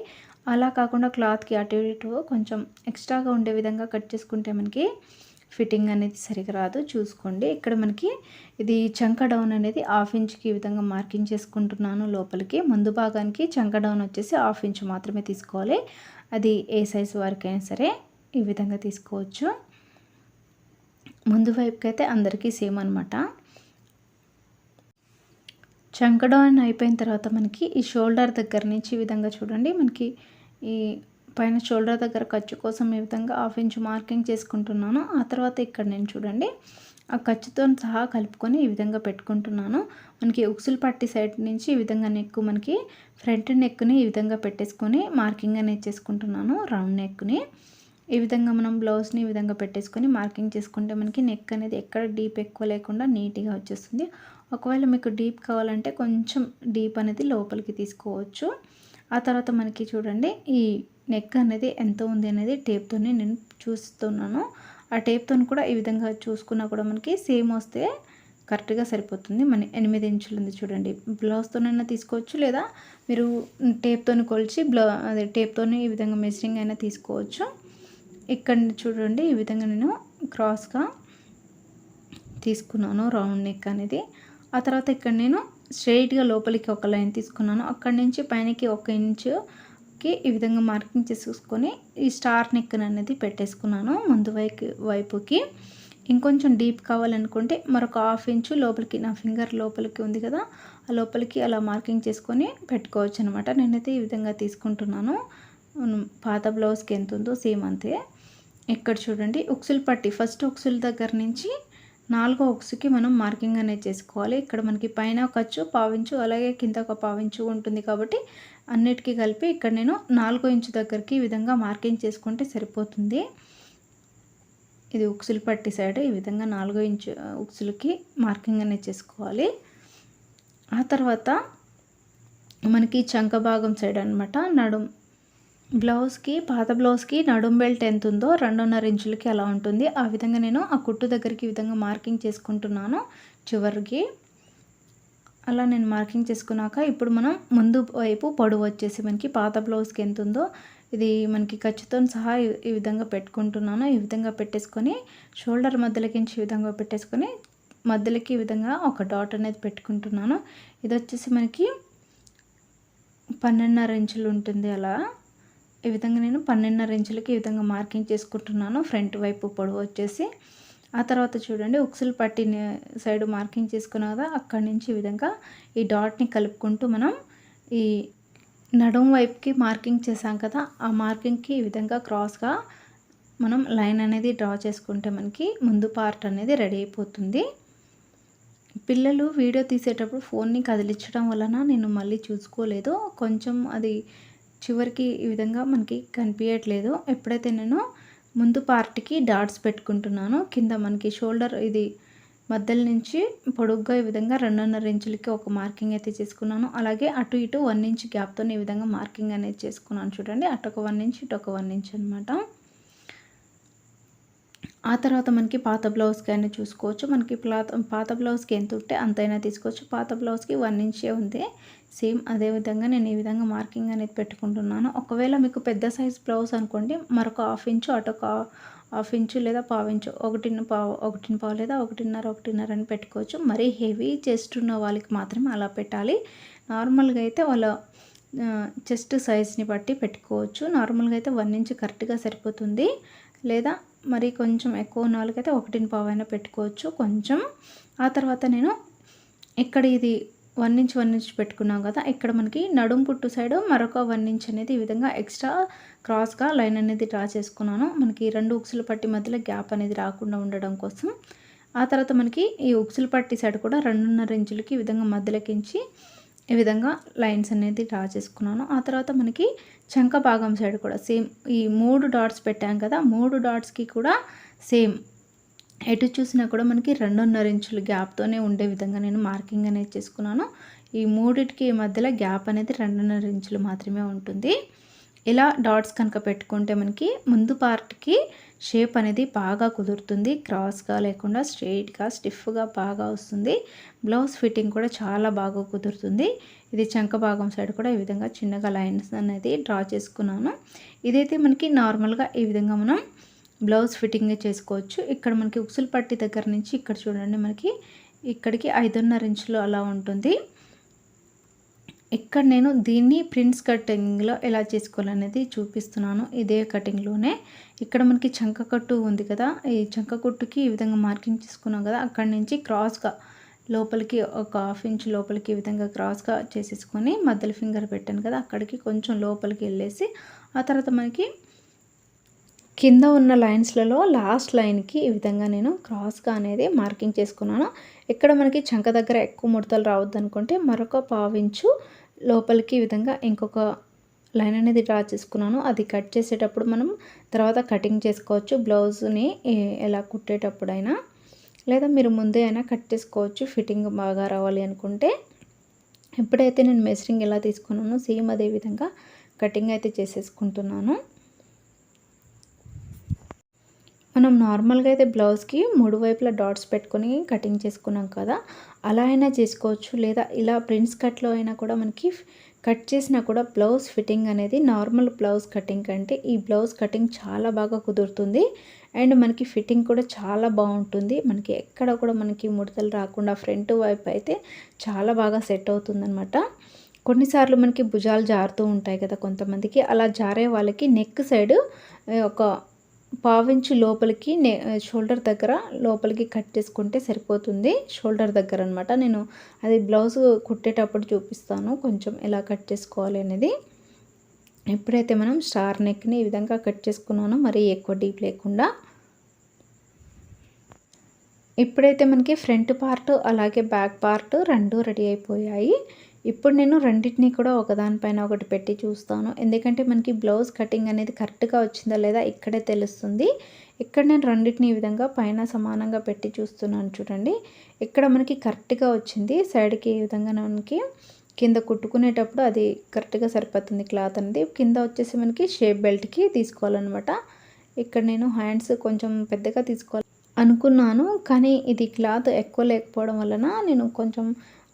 అలా కాకుండా క్లాత్కి అటు ఇటు కొంచెం ఎక్స్ట్రాగా ఉండే విధంగా కట్ చేసుకుంటే మనకి ఫిట్టింగ్ అనేది సరిగా రాదు. చూసుకోండి. ఇక్కడ మనకి ఇది చంక డౌన్ అనేది 1/2 ఇంచ్కి ఈ విధంగా మార్కింగ్ చేసుకుంటున్నాను. లోపలికి ముందు భాగానికి చంక డౌన్ వచ్చేసి 1/2 ఇంచ్ మాత్రమే తీసుకోవాలి. అది ఏ సైజు వారికైనా సరే ఈ విధంగా తీసుకోవచ్చు. ముందు వైపుకి అయితే అందరికీ సేమ్ అనమాట. చంక డౌన్ అయిపోయిన తర్వాత మనకి ఈ షోల్డర్ దగ్గర నుంచి ఈ విధంగా చూడండి, మనకి ఈ పైన షోల్డర్ దగ్గర ఖర్చు కోసం ఈ విధంగా 1/2 ఇంచ్ మార్కింగ్ చేసుకుంటున్నాను. ఆ తర్వాత ఇక్కడ నేను చూడండి ఆ ఖర్చుతో సహా కలుపుకొని ఈ విధంగా పెట్టుకుంటున్నాను. మనకి ఉక్సులు పట్టి సైడ్ నుంచి ఈ విధంగా నెక్ మనకి ఫ్రంట్ నెక్ని ఈ విధంగా పెట్టేసుకొని మార్కింగ్ అనేది చేసుకుంటున్నాను. రౌండ్ నెక్ని ఈ విధంగా మనం బ్లౌజ్ని ఈ విధంగా పెట్టేసుకొని మార్కింగ్ చేసుకుంటే మనకి నెక్ అనేది ఎక్కడ డీప్ ఎక్కువ లేకుండా నీట్గా వచ్చేస్తుంది. ఒకవేళ మీకు డీప్ కావాలంటే కొంచెం డీప్ అనేది లోపలికి తీసుకోవచ్చు. ఆ తర్వాత మనకి చూడండి ఈ నెక్ అనేది ఎంత ఉంది అనేది టేప్తోనే నేను చూస్తున్నాను. ఆ టేప్తో కూడా ఈ విధంగా చూసుకున్నా కూడా మనకి సేమ్ వస్తే కరెక్ట్గా సరిపోతుంది. మన 8 ఇంచులు ఉంది చూడండి. బ్లౌజ్తోనైనా తీసుకోవచ్చు, లేదా మీరు టేప్తో కొలిచి అదే టేప్తోనే ఈ విధంగా మెజరింగ్ అయినా తీసుకోవచ్చు. ఇక్కడ చూడండి ఈ విధంగా నేను క్రాస్గా తీసుకున్నాను రౌండ్ నెక్ అనేది. ఆ తర్వాత ఇక్కడ నేను స్ట్రైట్గా లోపలికి ఒక లైన్ తీసుకున్నాను. అక్కడి నుంచి పైనకి 1 ఇంచుకి ఈ విధంగా మార్కింగ్ చేసుకొని ఈ స్టార్ నెక్ అనేది పెట్టేసుకున్నాను. ముందు వైపుకి ఇంకొంచెం డీప్ కావాలనుకుంటే మరొక 1/2 ఇంచు లోపలికి, నా ఫింగర్ లోపలికి ఉంది కదా, ఆ లోపలికి అలా మార్కింగ్ చేసుకొని పెట్టుకోవచ్చు అనమాట. నేనైతే ఈ విధంగా తీసుకుంటున్నాను. పాత బ్లౌజ్కి ఎంత ఉందో సేమ్ అంతే. ఇక్కడ చూడండి ఉక్సులు పట్టి ఫస్ట్ ఉక్సుల దగ్గర నుంచి నాలుగో ఉక్సుకి మనం మార్కింగ్ అనేది చేసుకోవాలి. ఇక్కడ మనకి పైన ఖర్చు పావించు, అలాగే కింద ఒక పావించు ఉంటుంది కాబట్టి అన్నిటికీ కలిపి ఇక్కడ నేను 4 ఇంచు దగ్గరికి ఈ విధంగా మార్కింగ్ చేసుకుంటే సరిపోతుంది. ఇది ఉక్సులు పట్టి సైడ్ ఈ విధంగా 4 ఇంచు ఉక్సులకి మార్కింగ్ అనేది చేసుకోవాలి. ఆ తర్వాత మనకి చంక భాగం సైడ్ అనమాట నడుం బ్లౌజ్కి, పాత బ్లౌజ్కి నడుం బెల్ట్ ఎంత ఉందో 2.5 ఇంచులకి అలా ఉంటుంది. ఆ విధంగా నేను ఆ కుట్టు దగ్గరికి ఈ విధంగా మార్కింగ్ చేసుకుంటున్నాను చివరికి. అలా నేను మార్కింగ్ చేసుకున్నాక ఇప్పుడు మనం ముందు వైపు పొడవు వచ్చేసి మనకి పాత బ్లౌజ్కి ఎంత ఉందో ఇది మనకి ఖర్చుతో సహా ఈ విధంగా పెట్టుకుంటున్నాను. ఈ విధంగా పెట్టేసుకొని షోల్డర్ మధ్యలోకి ఈ విధంగా పెట్టేసుకొని మధ్యలోకి ఈ విధంగా ఒక డాట్ అనేది పెట్టుకుంటున్నాను. ఇది వచ్చేసి మనకి 12.5 ఇంచులు ఉంటుంది. అలా ఈ విధంగా నేను 12.5 ఇంచులకి ఈ విధంగా మార్కింగ్ చేసుకుంటున్నాను ఫ్రంట్ వైపు పొడవు వచ్చేసి. ఆ తర్వాత చూడండి ఉక్సులు పట్టి సైడ్ మార్కింగ్ చేసుకున్నా కదా, అక్కడి నుంచి ఈ విధంగా ఈ డాట్ని కలుపుకుంటూ మనం ఈ నడుం వైపుకి మార్కింగ్ చేసాం కదా, ఆ మార్కింగ్కి ఈ విధంగా క్రాస్గా మనం లైన్ అనేది డ్రా చేసుకుంటే మనకి ముందు పార్ట్ అనేది రెడీ అయిపోతుంది. పిల్లలు వీడియో తీసేటప్పుడు ఫోన్ని కదిలించడం వలన నేను మళ్ళీ చూసుకోలేదు. కొంచెం అది చివరికి ఈ విధంగా మనకి కనిపించట్లేదు. ఎప్పుడైతే నేను ముందు పార్ట్కి డాట్స్ పెట్టుకుంటున్నాను, కింద మనకి షోల్డర్ ఇది మధ్యలో నుంచి పొడుగ్గా ఈ విధంగా 2.5 ఇంచులకి ఒక మార్కింగ్ అయితే చేసుకున్నాను. అలాగే అటు ఇటు 1 ఇంచ్ గ్యాప్తో ఈ విధంగా మార్కింగ్ అనేది చేసుకున్నాను. చూడండి అటు ఒక 1 ఇంచ్ ఇటు ఒక 1 ఇంచ్ అనమాట. ఆ తర్వాత మనకి పాత బ్లౌజ్కి అయినా చూసుకోవచ్చు. మనకి పాత బ్లౌజ్కి ఎంత ఉంటే అంతైనా తీసుకోవచ్చు. పాత బ్లౌజ్కి 1 ఇంచే ఉంది. సేమ్ అదే విధంగా నేను ఈ విధంగా మార్కింగ్ అనేది పెట్టుకుంటున్నాను. ఒకవేళ మీకు పెద్ద సైజ్ బ్లౌజ్ అనుకోండి, మరొక 1/2 ఇంచు అటు ఒక 1/2 ఇంచు లేదా పావించు, 1.5 లేదా 1.5 అని పెట్టుకోవచ్చు. మరీ హెవీ చెస్ట్ ఉన్న వాళ్ళకి మాత్రమే అలా పెట్టాలి. నార్మల్గా అయితే వాళ్ళ చెస్ట్ సైజ్ని బట్టి పెట్టుకోవచ్చు. నార్మల్గా అయితే 1 ఇంచ్ కరెక్ట్గా సరిపోతుంది. లేదా మరి కొంచెం ఎక్కువ ఉన్న వాళ్ళకైతే 1.5 అయినా పెట్టుకోవచ్చు కొంచెం. ఆ తర్వాత నేను ఇక్కడ ఇది 1 ఇంచ్ పెట్టుకున్నాం కదా, ఇక్కడ మనకి నడుం పుట్టు సైడ్ మరొక 1 ఇంచ్ అనేది ఈ విధంగా ఎక్స్ట్రా క్రాస్గా లైన్ అనేది డ్రా చేసుకున్నాను. మనకి 2 ఉక్సుల పట్టి మధ్యలో గ్యాప్ అనేది రాకుండా ఉండడం కోసం. ఆ తర్వాత మనకి ఈ ఉక్సుల పట్టి సైడ్ కూడా 2.5 ఇంచులకి ఈ విధంగా మధ్యలోకించి ఈ విధంగా లైన్స్ అనేది డ్రా చేసుకున్నాను. ఆ తర్వాత మనకి చంక భాగం సైడ్ కూడా సేమ్ ఈ 3 డాట్స్ పెట్టాం కదా, 3 డాట్స్కి కూడా సేమ్ ఎటు చూసినా కూడా మనకి 2.5 ఇంచులు గ్యాప్తోనే ఉండే విధంగా నేను మార్కింగ్ అనేది చేసుకున్నాను. ఈ మూడిటికి మధ్యలో గ్యాప్ అనేది 2.5 ఇంచులు మాత్రమే ఉంటుంది. ఇలా డాట్స్ కనుక పెట్టుకుంటే మనకి ముందు పార్ట్కి షేప్ అనేది బాగా కుదురుతుంది. క్రాస్గా లేకుండా స్ట్రెయిట్గా స్టిఫ్గా బాగా వస్తుంది. బ్లౌజ్ ఫిట్టింగ్ కూడా చాలా బాగా కుదురుతుంది. ఇది చంక భాగం సైడ్ కూడా ఈ విధంగా చిన్నగా లైన్స్ అనేది డ్రా చేసుకున్నాను. ఇదైతే మనకి నార్మల్గా ఈ విధంగా మనం బ్లౌజ్ ఫిట్టింగ్ చేసుకోవచ్చు. ఇక్కడ మనకి ఉక్సులు పట్టి దగ్గర నుంచి ఇక్కడ చూడండి మనకి ఇక్కడికి 5.5 ఇంచులు అలా ఉంటుంది. ఇక్కడ నేను దీన్ని ప్రిన్స్ కటింగ్లో ఎలా చేసుకోవాలనేది చూపిస్తున్నాను. ఇదే కటింగ్లోనే ఇక్కడ మనకి చంక కట్టు ఉంది కదా, ఈ చంక కట్టుకి ఈ విధంగా మార్కింగ్ చేసుకున్నాం కదా, అక్కడి నుంచి క్రాస్గా లోపలికి ఒక 1/2 ఇంచ్ లోపలికి ఈ విధంగా క్రాస్గా చేసేసుకొని మధ్యలో ఫింగర్ పెట్టాను కదా, అక్కడికి కొంచెం లోపలికి వెళ్ళేసి ఆ తర్వాత మనకి కింద ఉన్న లైన్స్లలో లాస్ట్ లైన్కి ఈ విధంగా నేను క్రాస్గా అనేది మార్కింగ్ చేసుకున్నాను. ఇక్కడ మనకి చంక దగ్గర ఎక్కువ ముడతలు రావద్దు అనుకుంటే మరొక 1/2 ఇంచు లోపలికి ఈ విధంగా ఇంకొక లైన్ అనేది డ్రా చేసుకున్నాను. అది కట్ చేసేటప్పుడు మనం తర్వాత కటింగ్ చేసుకోవచ్చు. బ్లౌజ్ని ఎలా కుట్టేటప్పుడైనా లేదా మీరు ముందే అయినా కట్ చేసుకోవచ్చు ఫిట్టింగ్ బాగా రావాలి అనుకుంటే. ఎప్పుడైతే నేను మెజరింగ్ ఎలా తీసుకున్నానో సేమ్ అదే విధంగా కటింగ్ అయితే చేసేసుకుంటున్నాను. మనం నార్మల్గా అయితే బ్లౌజ్కి 3 వైపులా డాట్స్ పెట్టుకొని కటింగ్ చేసుకున్నాం కదా, అలా అయినా చేసుకోవచ్చు. లేదా ఇలా ప్రిన్స్ కట్లో అయినా కూడా మనకి కట్ చేసినా కూడా బ్లౌజ్ ఫిట్టింగ్ అనేది నార్మల్ బ్లౌజ్ కటింగ్ కంటే ఈ బ్లౌజ్ కటింగ్ చాలా బాగా కుదురుతుంది. అండ్ మనకి ఫిట్టింగ్ కూడా చాలా బాగుంటుంది. మనకి ఎక్కడ కూడా మనకి ముడతలు రాకుండా ఫ్రంట్ వైపు అయితే చాలా బాగా సెట్ అవుతుందన్నమాట. కొన్నిసార్లు మనకి భుజాలు జారుతూ ఉంటాయి కదా కొంతమందికి, అలా జారే వాళ్ళకి నెక్ సైడ్ ఒక 1/2 ఇంచు లోపలికి షోల్డర్ దగ్గర లోపలికి కట్ చేసుకుంటే సరిపోతుంది. షోల్డర్ దగ్గర అనమాట. నేను అది బ్లౌజ్ కుట్టేటప్పుడు చూపిస్తాను కొంచెం ఎలా కట్ చేసుకోవాలి అనేది. ఎప్పుడైతే మనం స్టార్ నెక్ని ఈ విధంగా కట్ చేసుకున్నానో మరీ ఎక్కువ డీప్ లేకుండా ఇప్పుడైతే మనకి ఫ్రంట్ పార్ట్ అలాగే బ్యాక్ పార్ట్ 2 రెడీ అయిపోయాయి. ఇప్పుడు నేను రెండిటిని కూడా ఒకదానిపైన ఒకటి పెట్టి చూస్తాను. ఎందుకంటే మనకి బ్లౌజ్ కటింగ్ అనేది కరెక్ట్‌గా వచ్చిందా లేదా ఇక్కడే తెలుస్తుంది. ఇక్కడ నేను రెండిటిని ఈ విధంగా పైన సమానంగా పెట్టి చూస్తున్నాను చూడండి. ఇక్కడ మనకి కరెక్ట్‌గా వచ్చింది. సైడ్‌కి ఈ విధంగా మనకి కింద కుట్టుకునేటప్పుడు అది కరెక్ట్‌గా సరిపోతుంది క్లాత్ అనేది. కింద వచ్చేసి మనకి షేప్ బెల్ట్‌కి తీసుకోవాలనమాట. ఇక్కడ నేను హ్యాండ్స్ కొంచెం పెద్దగా తీసుకోవాలి అనుకున్నాను. కానీ ఇది క్లాత్ ఎక్కువ లేకపోవడం వలన నేను కొంచెం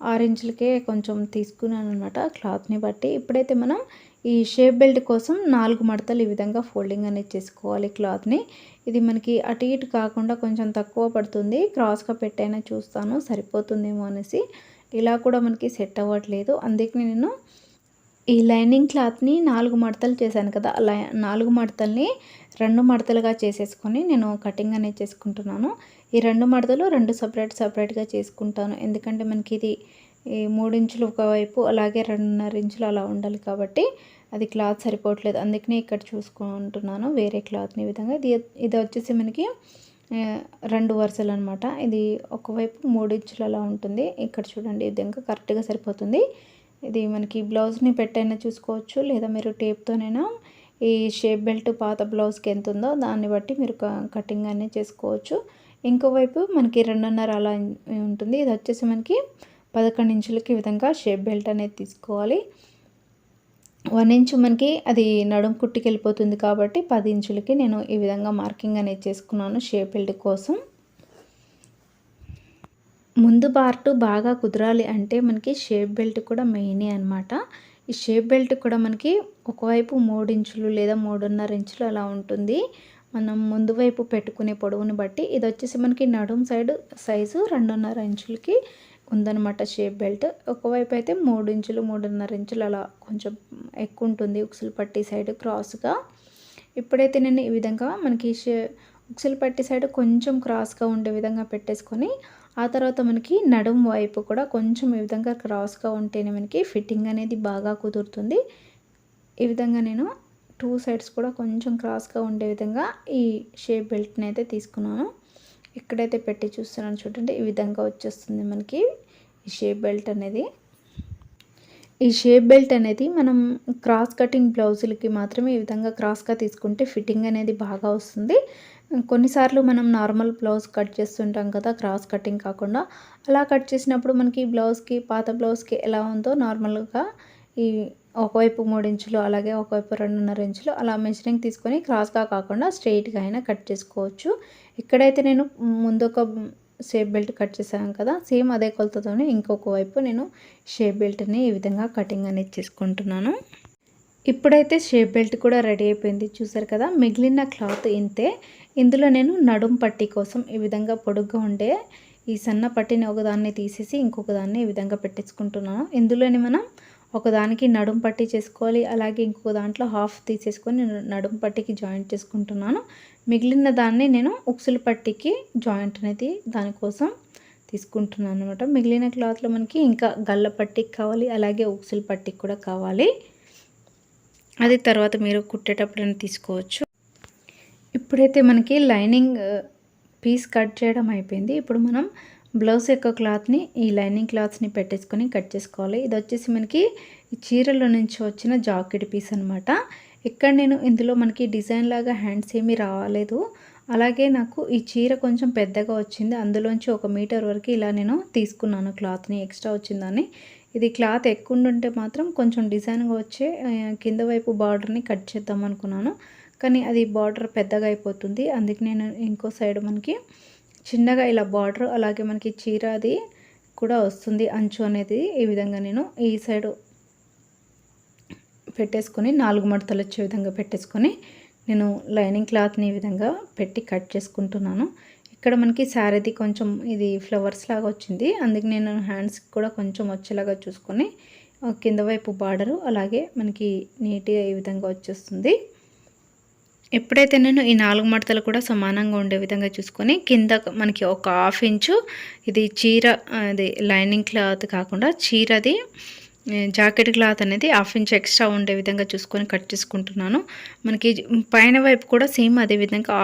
6 ఇంచులకే కొంచెం తీసుకున్నాననమాట క్లాత్‌ని బట్టి. ఇప్పుడైతే మనం ఈ షేప్ బెల్ట్ కోసం 4 మడతలు ఈ విధంగా ఫోల్డింగ్ అనేది చేసుకోవాలి క్లాత్‌ని. ఇది మనకి అటు ఇటు కాకుండా కొంచెం తక్కువ పడుతుంది. క్రాస్‌గా పెట్టైనా చూస్తాను సరిపోతుందేమో అనేసి. ఇలా కూడా మనకి సెట్ అవ్వట్లేదు. అందుకని నేను ఈ లైనింగ్ క్లాత్‌ని 4 మడతలు చేశాను కదా! అలా 4 మడతల్ని 2 మడతలుగా చేసేసుకొని నేను కటింగ్ అనేది చేసుకుంటున్నాను. ఈ 2 మడతలు 2 సెపరేట్‌గా చేసుకుంటాను. ఎందుకంటే మనకి ఇది ఈ 3 ఇంచులు ఒకవైపు అలాగే 2.5 ఇంచులు అలా ఉండాలి కాబట్టి అది క్లాత్ సరిపోవట్లేదు. అందుకనే ఇక్కడ చూసుకుంటున్నాను వేరే క్లాత్‌ని ఈ విధంగా. ఇది వచ్చేసి మనకి 2 వరుసలనమాట. ఇది ఒకవైపు 3 ఇంచులు అలా ఉంటుంది. ఇక్కడ చూడండి ఈ విధంగా కరెక్ట్‌గా సరిపోతుంది. ఇది మనకి బ్లౌజ్‌ని పెట్టైనా చూసుకోవచ్చు, లేదా మీరు టేప్‌తోనైనా ఈ షేప్ బెల్ట్ పాత బ్లౌజ్‌కి ఎంత ఉందో దాన్ని బట్టి మీరు కటింగ్ అనేది చేసుకోవచ్చు. ఇంకోవైపు మనకి 2.5 అలా ఉంటుంది. ఇది వచ్చేసి మనకి 11 ఇంచులకి ఈ విధంగా షేప్ బెల్ట్ అనేది తీసుకోవాలి. 1 ఇంచు మనకి అది నడుం కుట్టుకి వెళ్ళిపోతుంది కాబట్టి 10 ఇంచులకి నేను ఈ విధంగా మార్కింగ్ అనేది చేసుకున్నాను షేప్ బెల్ట్ కోసం. ముందు పార్ట్ బాగా కుదరాలి అంటే మనకి షేప్ బెల్ట్ కూడా మెయినే అనమాట. ఈ షేప్ బెల్ట్ కూడా మనకి ఒకవైపు 3 ఇంచులు లేదా 3.5 ఇంచులు అలా ఉంటుంది. మనం ముందు వైపు పెట్టుకునే పొడవుని బట్టి. ఇది వచ్చేసి మనకి నడుం సైడ్ సైజు 2.5 ఇంచులకి ఉందన్నమాట షేప్ బెల్ట్. ఒకవైపు అయితే 3 ఇంచులు 3.5 ఇంచులు అలా కొంచెం ఎక్కువ ఉంటుంది ఉక్సులు పట్టి సైడ్ క్రాస్గా. ఇప్పుడైతే నేను ఈ విధంగా మనకి ఉక్సులు పట్టి సైడ్ కొంచెం క్రాస్గా ఉండే విధంగా పెట్టేసుకొని ఆ తర్వాత మనకి నడుం వైపు కూడా కొంచెం ఈ విధంగా క్రాస్గా ఉంటేనే మనకి ఫిట్టింగ్ అనేది బాగా కుదురుతుంది. ఈ విధంగా నేను 2 సైడ్స్ కూడా కొంచెం క్రాస్గా ఉండే విధంగా ఈ షేప్ బెల్ట్ని అయితే తీసుకున్నాను. ఇక్కడైతే పెట్టి చూస్తున్నాను చూడండి. ఈ విధంగా వచ్చేస్తుంది మనకి ఈ షేప్ బెల్ట్ అనేది. ఈ షేప్ బెల్ట్ అనేది మనం క్రాస్ కటింగ్ బ్లౌజులకి మాత్రమే ఈ విధంగా క్రాస్గా తీసుకుంటే ఫిట్టింగ్ అనేది బాగా వస్తుంది. కొన్నిసార్లు మనం నార్మల్ బ్లౌజ్ కట్ చేస్తుంటాం కదా, క్రాస్ కటింగ్ కాకుండా. అలా కట్ చేసినప్పుడు మనకి బ్లౌజ్కి పాత బ్లౌజ్కి ఎలా ఉందో నార్మల్గా ఈ ఒకవైపు 3 ఇంచులు అలాగే ఒకవైపు 2.5 ఇంచులు అలా మెజరింగ్ తీసుకొని క్రాస్గా కాకుండా స్ట్రెయిట్గా అయినా కట్ చేసుకోవచ్చు. ఇక్కడైతే నేను ముందు ఒక షేప్ బెల్ట్ కట్ చేశాను కదా, సేమ్ అదే కొలతతోనే ఇంకొక వైపు నేను షేప్ బెల్ట్ని ఈ విధంగా కటింగ్ అనేది చేసుకుంటున్నాను. ఇప్పుడైతే షేప్ బెల్ట్ కూడా రెడీ అయిపోయింది చూసారు కదా. మిగిలిన క్లాత్ ఇంతే. ఇందులో నేను నడుం పట్టీ కోసం ఈ విధంగా పొడుగ్గా ఉండే ఈ సన్న పట్టీని ఒకదాన్ని తీసేసి ఇంకొక దాన్ని ఈ విధంగా పెట్టించుకుంటున్నాను. ఇందులోని మనం ఒకదానికి నడుం పట్టీ చేసుకోవాలి, అలాగే ఇంకొక దాంట్లో హాఫ్ తీసేసుకొని నడుం పట్టీకి జాయింట్ చేసుకుంటున్నాను. మిగిలిన దాన్ని నేను ఉక్సులు పట్టీకి జాయింట్ అనేది దానికోసం తీసుకుంటున్నాను అనమాట. మిగిలిన క్లాత్లో మనకి ఇంకా గల్ల పట్టీకి కావాలి, అలాగే ఉక్సులు పట్టీకి కూడా కావాలి. అది తర్వాత మీరు కుట్టేటప్పుడైనా తీసుకోవచ్చు. ఇప్పుడైతే మనకి లైనింగ్ పీస్ కట్ చేయడం అయిపోయింది. ఇప్పుడు మనం బ్లౌజ్ యొక్క క్లాత్ని ఈ లైనింగ్ క్లాత్స్ని పెట్టేసుకొని కట్ చేసుకోవాలి. ఇది వచ్చేసి మనకి చీరల నుంచి వచ్చిన జాకెట్ పీస్ అనమాట. ఇక్కడ నేను ఇందులో మనకి డిజైన్ లాగా హ్యాండ్స్ ఏమీ రాలేదు. అలాగే నాకు ఈ చీర కొంచెం పెద్దగా వచ్చింది. అందులోంచి 1 మీటర్ వరకు ఇలా నేను తీసుకున్నాను క్లాత్ని, ఎక్స్ట్రా వచ్చిందని. ఇది క్లాత్ ఎక్కువ ఉంటే మాత్రం కొంచెం డిజైన్గా వచ్చే కింద వైపు బార్డర్ని కట్ చేద్దాం అనుకున్నాను. కానీ అది బార్డర్ పెద్దగా అయిపోతుంది. అందుకే నేను ఇంకో సైడ్ మనకి చిన్నగా ఇలా బార్డర్ అలాగే మనకి చీర అది కూడా వస్తుంది అంచు అనేది. ఈ విధంగా నేను ఈ సైడు పెట్టేసుకొని 4 మడతలు వచ్చే విధంగా పెట్టేసుకొని నేను లైనింగ్ క్లాత్ని ఈ విధంగా పెట్టి కట్ చేసుకుంటున్నాను. ఇక్కడ మనకి శారీది కొంచెం ఇది ఫ్లవర్స్ లాగా వచ్చింది. అందుకే నేను హ్యాండ్స్కి కూడా కొంచెం వచ్చేలాగా చూసుకొని కింద వైపు బార్డరు అలాగే మనకి నీట్గా ఈ విధంగా వచ్చేస్తుంది. ఎప్పుడైతే నేను ఈ 4 మడతలు కూడా సమానంగా ఉండే విధంగా చూసుకొని కింద మనకి ఒక 1/2 ఇంచు ఇది చీర అది లైనింగ్ క్లాత్ కాకుండా చీరది జాకెట్ క్లాత్ అనేది హాఫ్ ఇంచ్ ఎక్స్ట్రా ఉండే విధంగా చూసుకొని కట్ చేసుకుంటున్నాను. మనకి పైన వైపు కూడా సేమ్ అదే విధంగా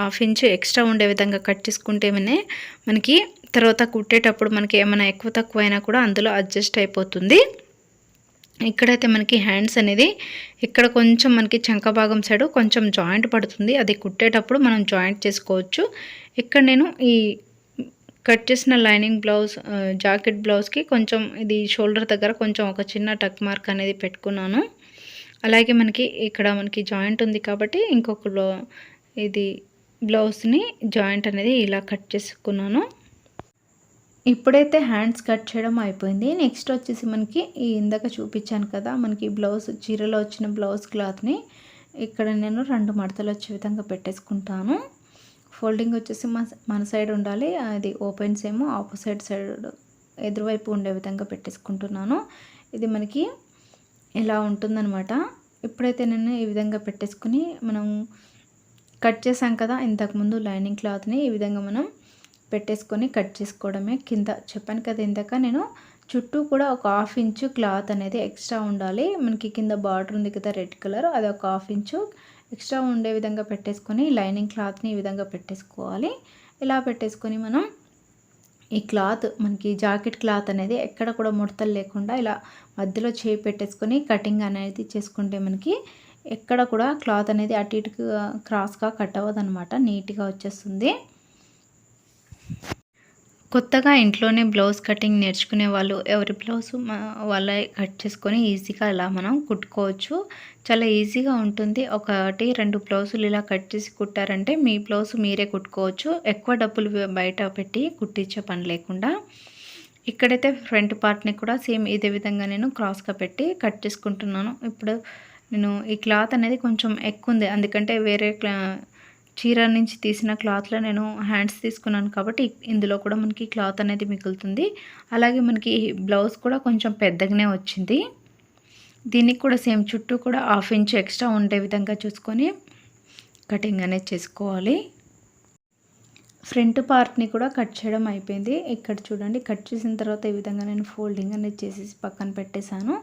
హాఫ్ ఇంచ్ ఎక్స్ట్రా ఉండే విధంగా కట్ చేసుకుంటేనే మనకి తర్వాత కుట్టేటప్పుడు మనకి ఏమైనా ఎక్కువ తక్కువ అయినా కూడా అందులో అడ్జస్ట్ అయిపోతుంది. ఇక్కడైతే మనకి హ్యాండ్స్ అనేది ఇక్కడ కొంచెం మనకి చంక భాగం సైడు కొంచెం జాయింట్ పడుతుంది. అది కుట్టేటప్పుడు మనం జాయింట్ చేసుకోవచ్చు. ఇక్కడ నేను ఈ కట్ చేసిన లైనింగ్ బ్లౌజ్ జాకెట్ బ్లౌజ్కి కొంచెం ఇది షోల్డర్ దగ్గర కొంచెం ఒక చిన్న టక్ మార్క్ అనేది పెట్టుకున్నాను. అలాగే మనకి ఇక్కడ మనకి జాయింట్ ఉంది కాబట్టి ఇంకొక ఇది బ్లౌజ్ని జాయింట్ అనేది ఇలా కట్ చేసుకున్నాను. ఇప్పుడైతే హ్యాండ్స్ కట్ చేయడం అయిపోయింది. నెక్స్ట్ వచ్చేసి మనకి ఈ ఇందాక చూపించాను కదా మనకి బ్లౌజ్ చీరలో వచ్చిన బ్లౌజ్ క్లాత్ని ఇక్కడ నేను 2 మడతలు వచ్చే విధంగా పెట్టేసుకుంటాను. ఫోల్డింగ్ వచ్చేసి మన సైడ్ ఉండాలి, అది ఓపెన్స్ ఏమో ఆపోజిట్ సైడ్ ఎదురువైపు ఉండే విధంగా పెట్టేసుకుంటున్నాను. ఇది మనకి ఇలా ఉంటుందన్నమాట. ఇప్పుడైతే నేను ఈ విధంగా పెట్టేసుకుని మనం కట్ చేసాం కదా ఇంతకుముందు లైనింగ్ క్లాత్ని ఈ విధంగా మనం పెట్టేసుకొని కట్ చేసుకోవడమే. కింద చెప్పాను కదా ఇందాక నేను చుట్టూ కూడా ఒక హాఫ్ ఇంచు క్లాత్ అనేది ఎక్స్ట్రా ఉండాలి. మనకి కింద బార్డర్ ఉంది కదా రెడ్ కలర్, అది ఒక హాఫ్ ఇంచు ఎక్స్ట్రా ఉండే విధంగా పెట్టేసుకొని లైనింగ్ క్లాత్ని ఈ విధంగా పెట్టేసుకోవాలి. ఇలా పెట్టేసుకొని మనం ఈ క్లాత్ మనకి జాకెట్ క్లాత్ అనేది ఎక్కడ కూడా ముడతలు లేకుండా ఇలా మధ్యలో చేయి పెట్టేసుకొని కటింగ్ అనేది చేసుకుంటే మనకి ఎక్కడ కూడా క్లాత్ అనేది అటు ఇటు క్రాస్గా కట్ అవ్వదన్నమాట, నీట్గా వచ్చేస్తుంది. కొత్తగా ఇంట్లోనే బ్లౌజ్ కటింగ్ నేర్చుకునే వాళ్ళు ఎవరి బ్లౌజు వాళ్ళ కట్ చేసుకొని ఈజీగా ఇలా మనం కుట్టుకోవచ్చు. చాలా ఈజీగా ఉంటుంది. 1-2 బ్లౌజులు ఇలా కట్ చేసి కుట్టారంటే మీ బ్లౌజ్ మీరే కుట్టుకోవచ్చు, ఎక్కువ డబ్బులు బయట పెట్టి కుట్టించే పని లేకుండా. ఇక్కడైతే ఫ్రంట్ పార్ట్ని కూడా సేమ్ ఇదే విధంగా నేను క్రాస్గా పెట్టి కట్ చేసుకుంటున్నాను. ఇప్పుడు నేను ఈ క్లాత్ అనేది కొంచెం ఎక్కువ ఉంది, అందుకంటే వేరే చీర నుంచి తీసిన క్లాత్లో నేను హ్యాండ్స్ తీసుకున్నాను కాబట్టి ఇందులో కూడా మనకి క్లాత్ అనేది మిగులుతుంది. అలాగే మనకి బ్లౌజ్ కూడా కొంచెం పెద్దగానే వచ్చింది. దీనికి కూడా సేమ్ చుట్టూ కూడా హాఫ్ ఇంచ్ ఎక్స్ట్రా ఉండే విధంగా చూసుకొని కటింగ్ అనేది చేసుకోవాలి. ఫ్రంట్ పార్ట్ని కూడా కట్ చేయడం అయిపోయింది. ఇక్కడ చూడండి కట్ చేసిన తర్వాత ఈ విధంగా నేను ఫోల్డింగ్ అనేది చేసేసి పక్కన పెట్టేశాను.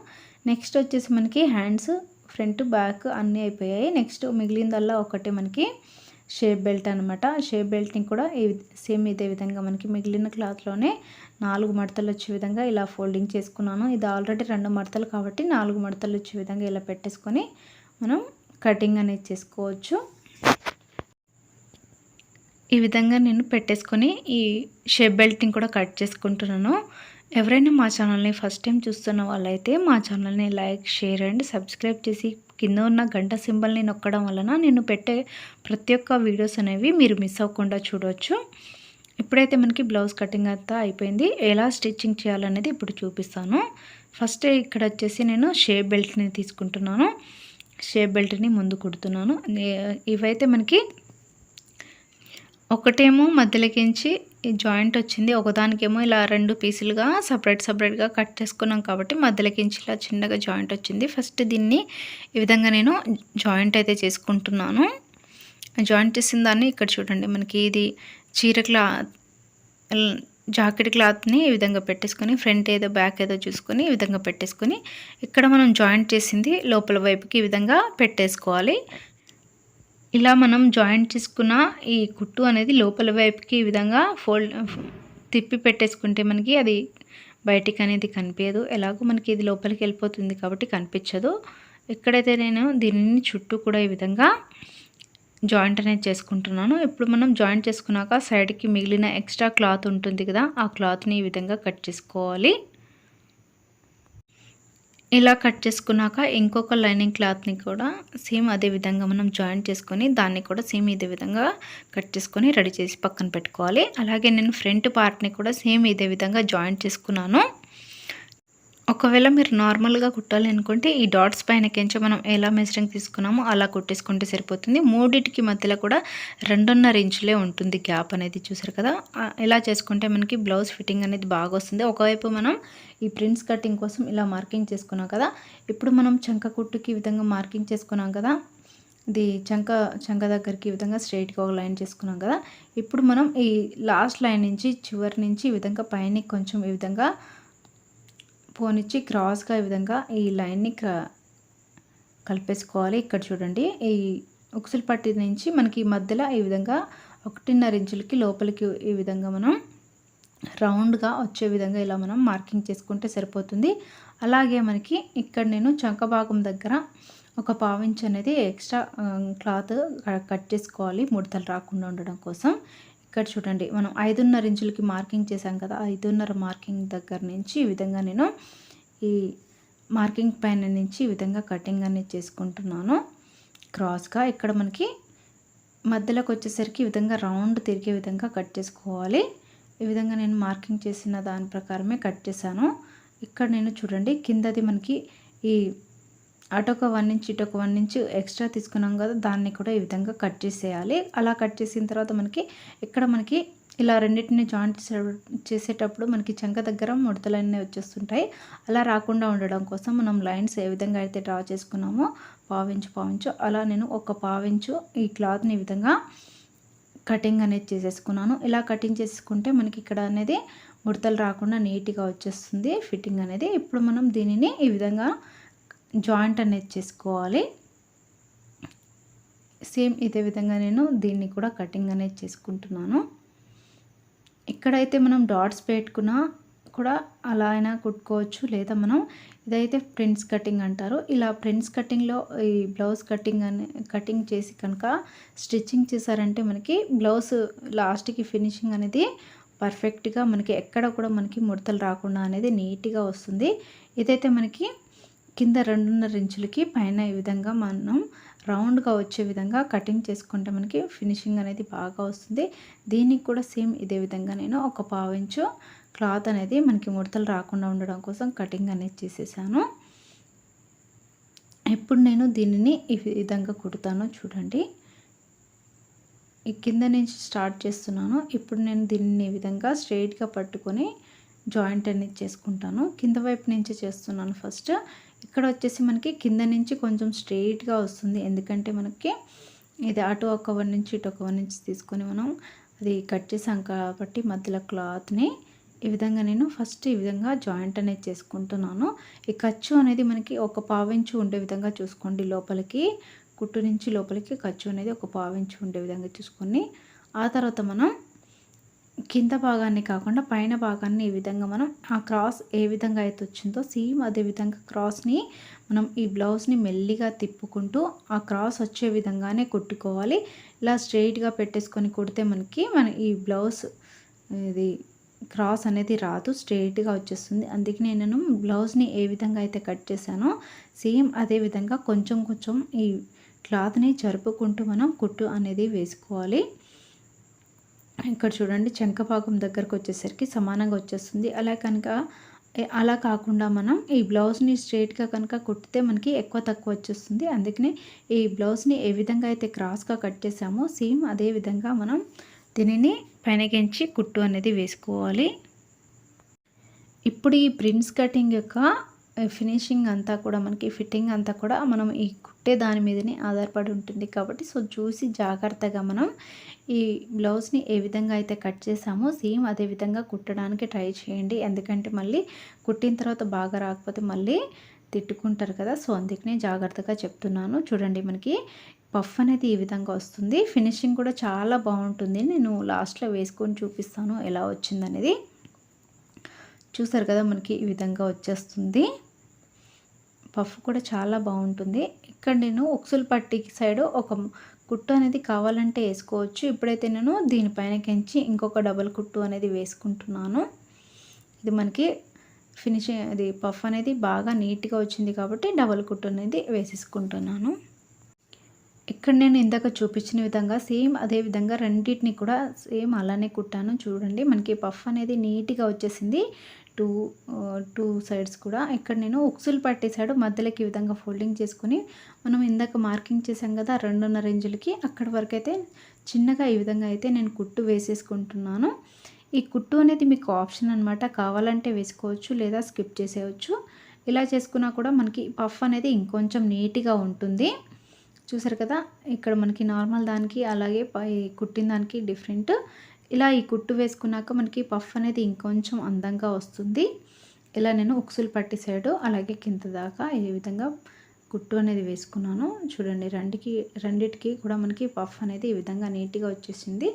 నెక్స్ట్ వచ్చేసి మనకి హ్యాండ్స్ ఫ్రంట్ బ్యాక్ అన్నీ అయిపోయాయి. నెక్స్ట్ మిగిలిందల్లా ఒకటే మనకి షేప్ బెల్ట్ అనమాట. షేప్ బెల్ట్ని కూడా సేమ్ ఇదే విధంగా మనకి మిగిలిన క్లాత్లోనే 4 మడతలు వచ్చే విధంగా ఇలా ఫోల్డింగ్ చేసుకున్నాను. ఇది ఆల్రెడీ 2 మడతలు కాబట్టి 4 మడతలు వచ్చే విధంగా ఇలా పెట్టేసుకొని మనం కటింగ్ అనేది చేసుకోవచ్చు. ఈ విధంగా నేను పెట్టేసుకొని ఈ షేప్ బెల్ట్ని కూడా కట్ చేసుకుంటున్నాను. ఎవరైనా మా ఛానల్ని ఫస్ట్ టైం చూస్తున్న వాళ్ళైతే మా ఛానల్ని లైక్, షేర్ అండ్ సబ్స్క్రైబ్ చేసి కింద ఉన్న గంట సింబల్ని నొక్కడం వలన నేను పెట్టే ప్రతి ఒక్క వీడియోస్ అనేవి మీరు మిస్ అవ్వకుండా చూడవచ్చు. ఇప్పుడైతే మనకి బ్లౌజ్ కటింగ్ అంతా అయిపోయింది. ఎలా స్టిచ్చింగ్ చేయాలనేది ఇప్పుడు చూపిస్తాను. ఫస్ట్ ఇక్కడ వచ్చేసి నేను షేప్ బెల్ట్ని తీసుకుంటున్నాను. షేప్ బెల్ట్ని ముందు కుడుతున్నాను. ఇవైతే మనకి ఒకటేమో మధ్యలోకించి జాయింట్ వచ్చింది, ఒకదానికేమో ఇలా 2 పీసులుగా సపరేట్గా కట్ చేసుకున్నాం కాబట్టి మధ్యలోకించి ఇలా చిన్నగా జాయింట్ వచ్చింది. ఫస్ట్ దీన్ని ఈ విధంగా నేను జాయింట్ అయితే చేసుకుంటున్నాను. జాయింట్ చేసిన దాన్ని ఇక్కడ చూడండి మనకి ఇది చీర జాకెట్ క్లాత్ని ఈ విధంగా పెట్టేసుకొని ఫ్రంట్ ఏదో బ్యాక్ ఏదో చూసుకొని ఈ విధంగా పెట్టేసుకొని ఇక్కడ మనం జాయింట్ చేసింది లోపల వైపుకి ఈ విధంగా పెట్టేసుకోవాలి. ఇలా మనం జాయింట్ చేసుకున్న ఈ కుట్టు అనేది లోపల వైపుకి ఈ విధంగా తిప్పి పెట్టేసుకుంటే మనకి అది బయటికి అనేది కనిపించదు. ఎలాగో మనకి ఇది లోపలికి వెళ్ళిపోతుంది కాబట్టి కనిపించదు. ఇక్కడైతే నేను దీనిని చుట్టూ కూడా ఈ విధంగా జాయింట్ అనేది చేసుకుంటున్నాను. ఇప్పుడు మనం జాయింట్ చేసుకున్నాక సైడ్కి మిగిలిన ఎక్స్ట్రా క్లాత్ ఉంటుంది కదా, ఆ క్లాత్ని ఈ విధంగా కట్ చేసుకోవాలి. ఇలా కట్ చేసుకున్నాక ఇంకొక లైనింగ్ క్లాత్ని కూడా సేమ్ అదే విధంగా మనం జాయింట్ చేసుకొని దాన్ని కూడా సేమ్ ఇదే విధంగా కట్ చేసుకొని రెడీ చేసి పక్కన పెట్టుకోవాలి. అలాగే నేను ఫ్రంట్ పార్ట్ని కూడా సేమ్ ఇదే విధంగా జాయింట్ చేసుకున్నాను. ఒకవేళ మీరు నార్మల్గా కుట్టాలి అనుకుంటే ఈ డాట్స్ పైనకించి మనం ఎలా మెజరింగ్ తీసుకున్నామో అలా కుట్టేసుకుంటే సరిపోతుంది. మూడిటికి మధ్యలో కూడా 2.5 ఇంచులే ఉంటుంది గ్యాప్ అనేది, చూసారు కదా. ఇలా చేసుకుంటే మనకి బ్లౌజ్ ఫిట్టింగ్ అనేది బాగా వస్తుంది. ఒకవైపు మనం ఈ ప్రింట్స్ కటింగ్ కోసం ఇలా మార్కింగ్ చేసుకున్నాం కదా, ఇప్పుడు మనం చంక కుట్టుకి ఈ విధంగా మార్కింగ్ చేసుకున్నాం కదా, ఇది చంక దగ్గరికి ఈ విధంగా స్ట్రైట్గా ఒక లైన్ చేసుకున్నాం కదా. ఇప్పుడు మనం ఈ లాస్ట్ లైన్ నుంచి చివరి నుంచి ఈ విధంగా పైన కొంచెం ఈ విధంగా పోనిచ్చి క్రాస్గా ఈ విధంగా ఈ లైన్ని కలిపేసుకోవాలి. ఇక్కడ చూడండి ఈ ఉక్సులు పట్టి నుంచి మనకి మధ్యలో ఈ విధంగా 1.5 ఇంచులకి లోపలికి ఈ విధంగా మనం రౌండ్గా వచ్చే విధంగా ఇలా మనం మార్కింగ్ చేసుకుంటే సరిపోతుంది. అలాగే మనకి ఇక్కడ నేను చంక భాగం దగ్గర ఒక 1/4 ఇంచ్ అనేది ఎక్స్ట్రా క్లాత్ కట్ చేసుకోవాలి ముడతలు రాకుండా ఉండడం కోసం. ఇక్కడ చూడండి మనం 5.5 ఇంచులకి మార్కింగ్ చేసాం కదా, 5.5 మార్కింగ్ దగ్గర నుంచి ఈ విధంగా నేను ఈ మార్కింగ్ పైన నుంచి ఈ విధంగా కటింగ్ అనేది చేసుకుంటున్నాను క్రాస్గా. ఇక్కడ మనకి మధ్యలోకి వచ్చేసరికి ఈ విధంగా రౌండ్ తిరిగే విధంగా కట్ చేసుకోవాలి. ఈ విధంగా నేను మార్కింగ్ చేసిన దాని ప్రకారమే కట్ చేశాను. ఇక్కడ నేను చూడండి కిందది మనకి ఈ అటొక 1 ఇంచ్ ఇటొక 1 ఇంచ్ ఎక్స్ట్రా తీసుకున్నాం కదా, దాన్ని కూడా ఈ విధంగా కట్ చేసేయాలి. అలా కట్ చేసిన తర్వాత మనకి ఇక్కడ మనకి ఇలా రెండింటిని జాయింట్ చేసేటప్పుడు మనకి చంక దగ్గర ముడతలన్నీ వచ్చేస్తుంటాయి. అలా రాకుండా ఉండడం కోసం మనం లైన్స్ ఏ విధంగా అయితే డ్రా చేసుకున్నామో 1/4 ఇంచు అలా నేను ఒక 1/4 ఇంచు ఈ క్లాత్ని ఈ విధంగా కటింగ్ అనేది చేసేసుకున్నాను. ఇలా కటింగ్ చేసుకుంటే మనకి ఇక్కడ అనేది ముడతలు రాకుండా నీట్గా వచ్చేస్తుంది ఫిట్టింగ్ అనేది. ఇప్పుడు మనం దీనిని ఈ విధంగా జాయింట్ అనేది చేసుకోవాలి. సేమ్ ఇదే విధంగా నేను దీన్ని కూడా కటింగ్ అనేది చేసుకుంటున్నాను. ఇక్కడైతే మనం డాట్స్ పెట్టుకున్నా కూడా అలా అయినా కుట్టుకోవచ్చు, లేదా మనం ఇదైతే ప్రిన్స్ కటింగ్ అంటారు. ఇలా ప్రిన్స్ కటింగ్లో ఈ బ్లౌజ్ కటింగ్ చేసి కనుక స్టిచ్చింగ్ చేశారంటే మనకి బ్లౌజ్ లాస్ట్కి ఫినిషింగ్ అనేది పర్ఫెక్ట్గా మనకి ఎక్కడ కూడా మనకి ముడతలు రాకుండా అనేది నీట్గా వస్తుంది. ఇదైతే మనకి కింద 2.5 ఇంచులకి పైన ఈ విధంగా మనం రౌండ్గా వచ్చే విధంగా కటింగ్ చేసుకుంటే మనకి ఫినిషింగ్ అనేది బాగా వస్తుంది. దీనికి కూడా సేమ్ ఇదే విధంగా నేను ఒక 1/4 ఇంచు క్లాత్ అనేది మనకి ముడతలు రాకుండా ఉండడం కోసం కటింగ్ అనేది చేసేసాను. ఇప్పుడు నేను దీనిని ఈ విధంగా కుడతాను చూడండి. ఈ కింద నుంచి స్టార్ట్ చేస్తున్నాను. ఇప్పుడు నేను దీన్ని ఈ విధంగా స్ట్రైట్గా పట్టుకొని జాయింట్ అనేది చేసుకుంటాను. కింద వైపు నుంచి చేస్తున్నాను ఫస్ట్. ఇక్కడ వచ్చేసి మనకి కింద నుంచి కొంచెం స్ట్రైట్గా వస్తుంది, ఎందుకంటే మనకి ఇది అటు ఒక 1 ఇంచ్ ఇటు ఒక 1 ఇంచ్ తీసుకొని మనం అది కట్ చేసాం కాబట్టి మధ్యలో క్లాత్ని ఈ విధంగా నేను ఫస్ట్ ఈ విధంగా జాయింట్ అనేది చేసుకుంటున్నాను. ఈ ఖర్చు అనేది మనకి ఒక 1/4 ఇంచు ఉండే విధంగా చూసుకోండి. లోపలికి కుట్టు నుంచి లోపలికి ఖర్చు అనేది ఒక 1/4 ఇంచు ఉండే విధంగా చూసుకొని ఆ తర్వాత మనం కింద భాగాన్ని కాకుండా పైన భాగాన్ని ఈ విధంగా మనం ఆ క్రాస్ ఏ విధంగా అయితే వచ్చిందో సేమ్ అదే విధంగా క్రాస్ని మనం ఈ బ్లౌజ్ని మెల్లిగా తిప్పుకుంటూ ఆ క్రాస్ వచ్చే విధంగానే కుట్టుకోవాలి. ఇలా స్ట్రైట్గా పెట్టేసుకొని కుడితే మనకి ఈ బ్లౌజ్ ఇది క్రాస్ అనేది రాదు, స్ట్రైట్గా వచ్చేస్తుంది. అందుకనే నేను బ్లౌజ్ని ఏ విధంగా అయితే కట్ చేశానో సేమ్ అదే విధంగా కొంచెం కొంచెం ఈ క్లాత్ని జరుపుకుంటూ మనం కుట్టు అనేది వేసుకోవాలి. ఇక్కడ చూడండి చంక భాగం దగ్గరకు వచ్చేసరికి సమానంగా వచ్చేస్తుంది. అలా కాకుండా మనం ఈ బ్లౌజ్ని స్ట్రైట్గా కనుక కుట్టితే మనకి ఎక్కువ తక్కువ వచ్చేస్తుంది. అందుకనే ఈ బ్లౌజ్ని ఏ విధంగా అయితే క్రాస్గా కట్ చేసామో సేమ్ అదే విధంగా మనం దీనిని పైనకించి కుట్టు అనేది వేసుకోవాలి. ఇప్పుడు ఈ ప్రిన్స్ కటింగ్ యొక్క ఫినిషింగ్ అంతా కూడా మనకి ఫిట్టింగ్ అంతా కూడా మనం ఈ కుట్టే దాని మీదనే ఆధారపడి ఉంటుంది కాబట్టి చూసి జాగ్రత్తగా మనం ఈ బ్లౌజ్ని ఏ విధంగా అయితే కట్ చేసామో సేమ్ అదే విధంగా కుట్టడానికి ట్రై చేయండి. ఎందుకంటే మళ్ళీ కుట్టిన తర్వాత బాగా రాకపోతే మళ్ళీ తిట్టుకుంటారు కదా, అందుకనే జాగ్రత్తగా చెప్తున్నాను. చూడండి మనకి పఫ్ అనేది ఈ విధంగా వస్తుంది. ఫినిషింగ్ కూడా చాలా బాగుంటుంది. నేను లాస్ట్లో వేసుకొని చూపిస్తాను ఎలా వచ్చిందనేది. చూసారు కదా మనకి ఈ విధంగా వచ్చేస్తుంది. పఫ్ కూడా చాలా బాగుంటుంది. ఇక్కడ నేను ఉక్సులు పట్టి సైడ్ ఒక కుట్టు అనేది కావాలంటే వేసుకోవచ్చు. ఇప్పుడైతే నేను దీనిపైనకించి ఇంకొక డబల్ కుట్టు అనేది వేసుకుంటున్నాను. ఇది మనకి ఫినిషింగ్ అది పఫ్ అనేది బాగా నీట్గా వచ్చింది కాబట్టి డబల్ కుట్టు అనేది వేసేసుకుంటున్నాను. ఇక్కడ నేను ఇందాక చూపించిన విధంగా సేమ్ అదే విధంగా రెండింటిని కూడా సేమ్ అలానే కుట్టాను. చూడండి మనకి పఫ్ అనేది నీట్గా వచ్చేసింది టూ సైడ్స్ కూడా. ఇక్కడ నేను ఉక్సులు పట్టే సైడ్ మధ్యలోకి ఈ విధంగా ఫోల్డింగ్ చేసుకొని మనం ఇందాక మార్కింగ్ చేసాం కదా 2.5 ఇంచులకి, అక్కడి వరకు అయితే చిన్నగా ఈ విధంగా అయితే నేను కుట్టు వేసేసుకుంటున్నాను. ఈ కుట్టు అనేది మీకు ఆప్షన్ అనమాట, కావాలంటే వేసుకోవచ్చు లేదా స్కిప్ చేసేయచ్చు. ఇలా చేసుకున్నా కూడా మనకి పఫ్ అనేది ఇంకొంచెం నీట్గా ఉంటుంది. చూసారు కదా ఇక్కడ మనకి నార్మల్ దానికి అలాగే కుట్టిన దానికి డిఫరెంట్. ఇలా ఈ కుట్టు వేసుకున్నాక మనకి పఫ్ అనేది ఇంకొంచెం అందంగా వస్తుంది. ఇలా నేను ఉక్సులు పట్టి సైడు అలాగే కింద దాకా ఈ విధంగా కుట్టు అనేది వేసుకున్నాను. చూడండి రెండిటికి కూడా మనకి పఫ్ అనేది ఈ విధంగా నీట్‌గా వచ్చేసింది.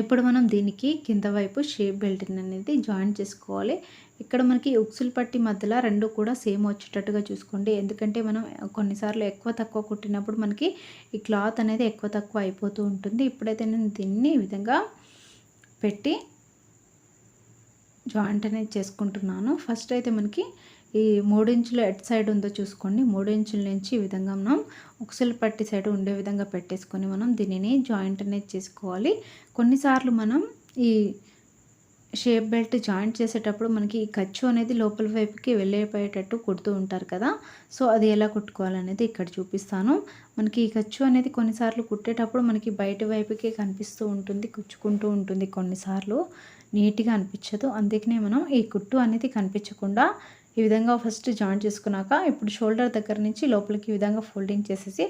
ఇప్పుడు మనం దీనికి కింద వైపు షేప్ బెల్ట్‌ని అనేది జాయిన్ చేసుకోవాలి. ఇక్కడ మనకి ఉక్సులు పట్టి మధ్యలో 2 కూడా సేమ్ వచ్చేటట్టుగా చూసుకోండి. ఎందుకంటే మనం కొన్నిసార్లు ఎక్కువ తక్కువ కుట్టినప్పుడు మనకి ఈ క్లాత్ అనేది ఎక్కువ తక్కువ అయిపోతూ ఉంటుంది. ఇప్పుడైతే నేను దీన్ని ఈ విధంగా పెట్టి జాయింట్ అనేది చేసుకుంటున్నాను. ఫస్ట్ అయితే మనకి ఈ 3 ఇంచులు ఎటు సైడ్ ఉందో చూసుకోండి. 3 ఇంచుల నుంచి ఈ విధంగా మనం ఉక్సులు పట్టి సైడ్ ఉండే విధంగా పెట్టేసుకొని మనం దీనిని జాయింట్ అనేది చేసుకోవాలి. కొన్నిసార్లు మనం ఈ షేప్ బెల్ట్ జాయింట్ చేసేటప్పుడు మనకి ఈ ఖర్చు అనేది లోపల వైపుకి వెళ్ళిపోయేటట్టు కుడుతూ ఉంటారు కదా. సో అది ఎలా కుట్టుకోవాలనేది ఇక్కడ చూపిస్తాను. మనకి ఈ ఖర్చు అనేది కొన్నిసార్లు కుట్టేటప్పుడు మనకి బయట వైపుకే కనిపిస్తూ ఉంటుంది, కుచ్చుకుంటూ ఉంటుంది, కొన్నిసార్లు నీట్గా అనిపించదు. అందుకనే మనం ఈ కుట్టు అనేది కనిపించకుండా ఈ విధంగా ఫస్ట్ జాయింట్ చేసుకున్నాక ఇప్పుడు షోల్డర్ దగ్గర నుంచి లోపలికి ఈ విధంగా ఫోల్డింగ్ చేసేసి,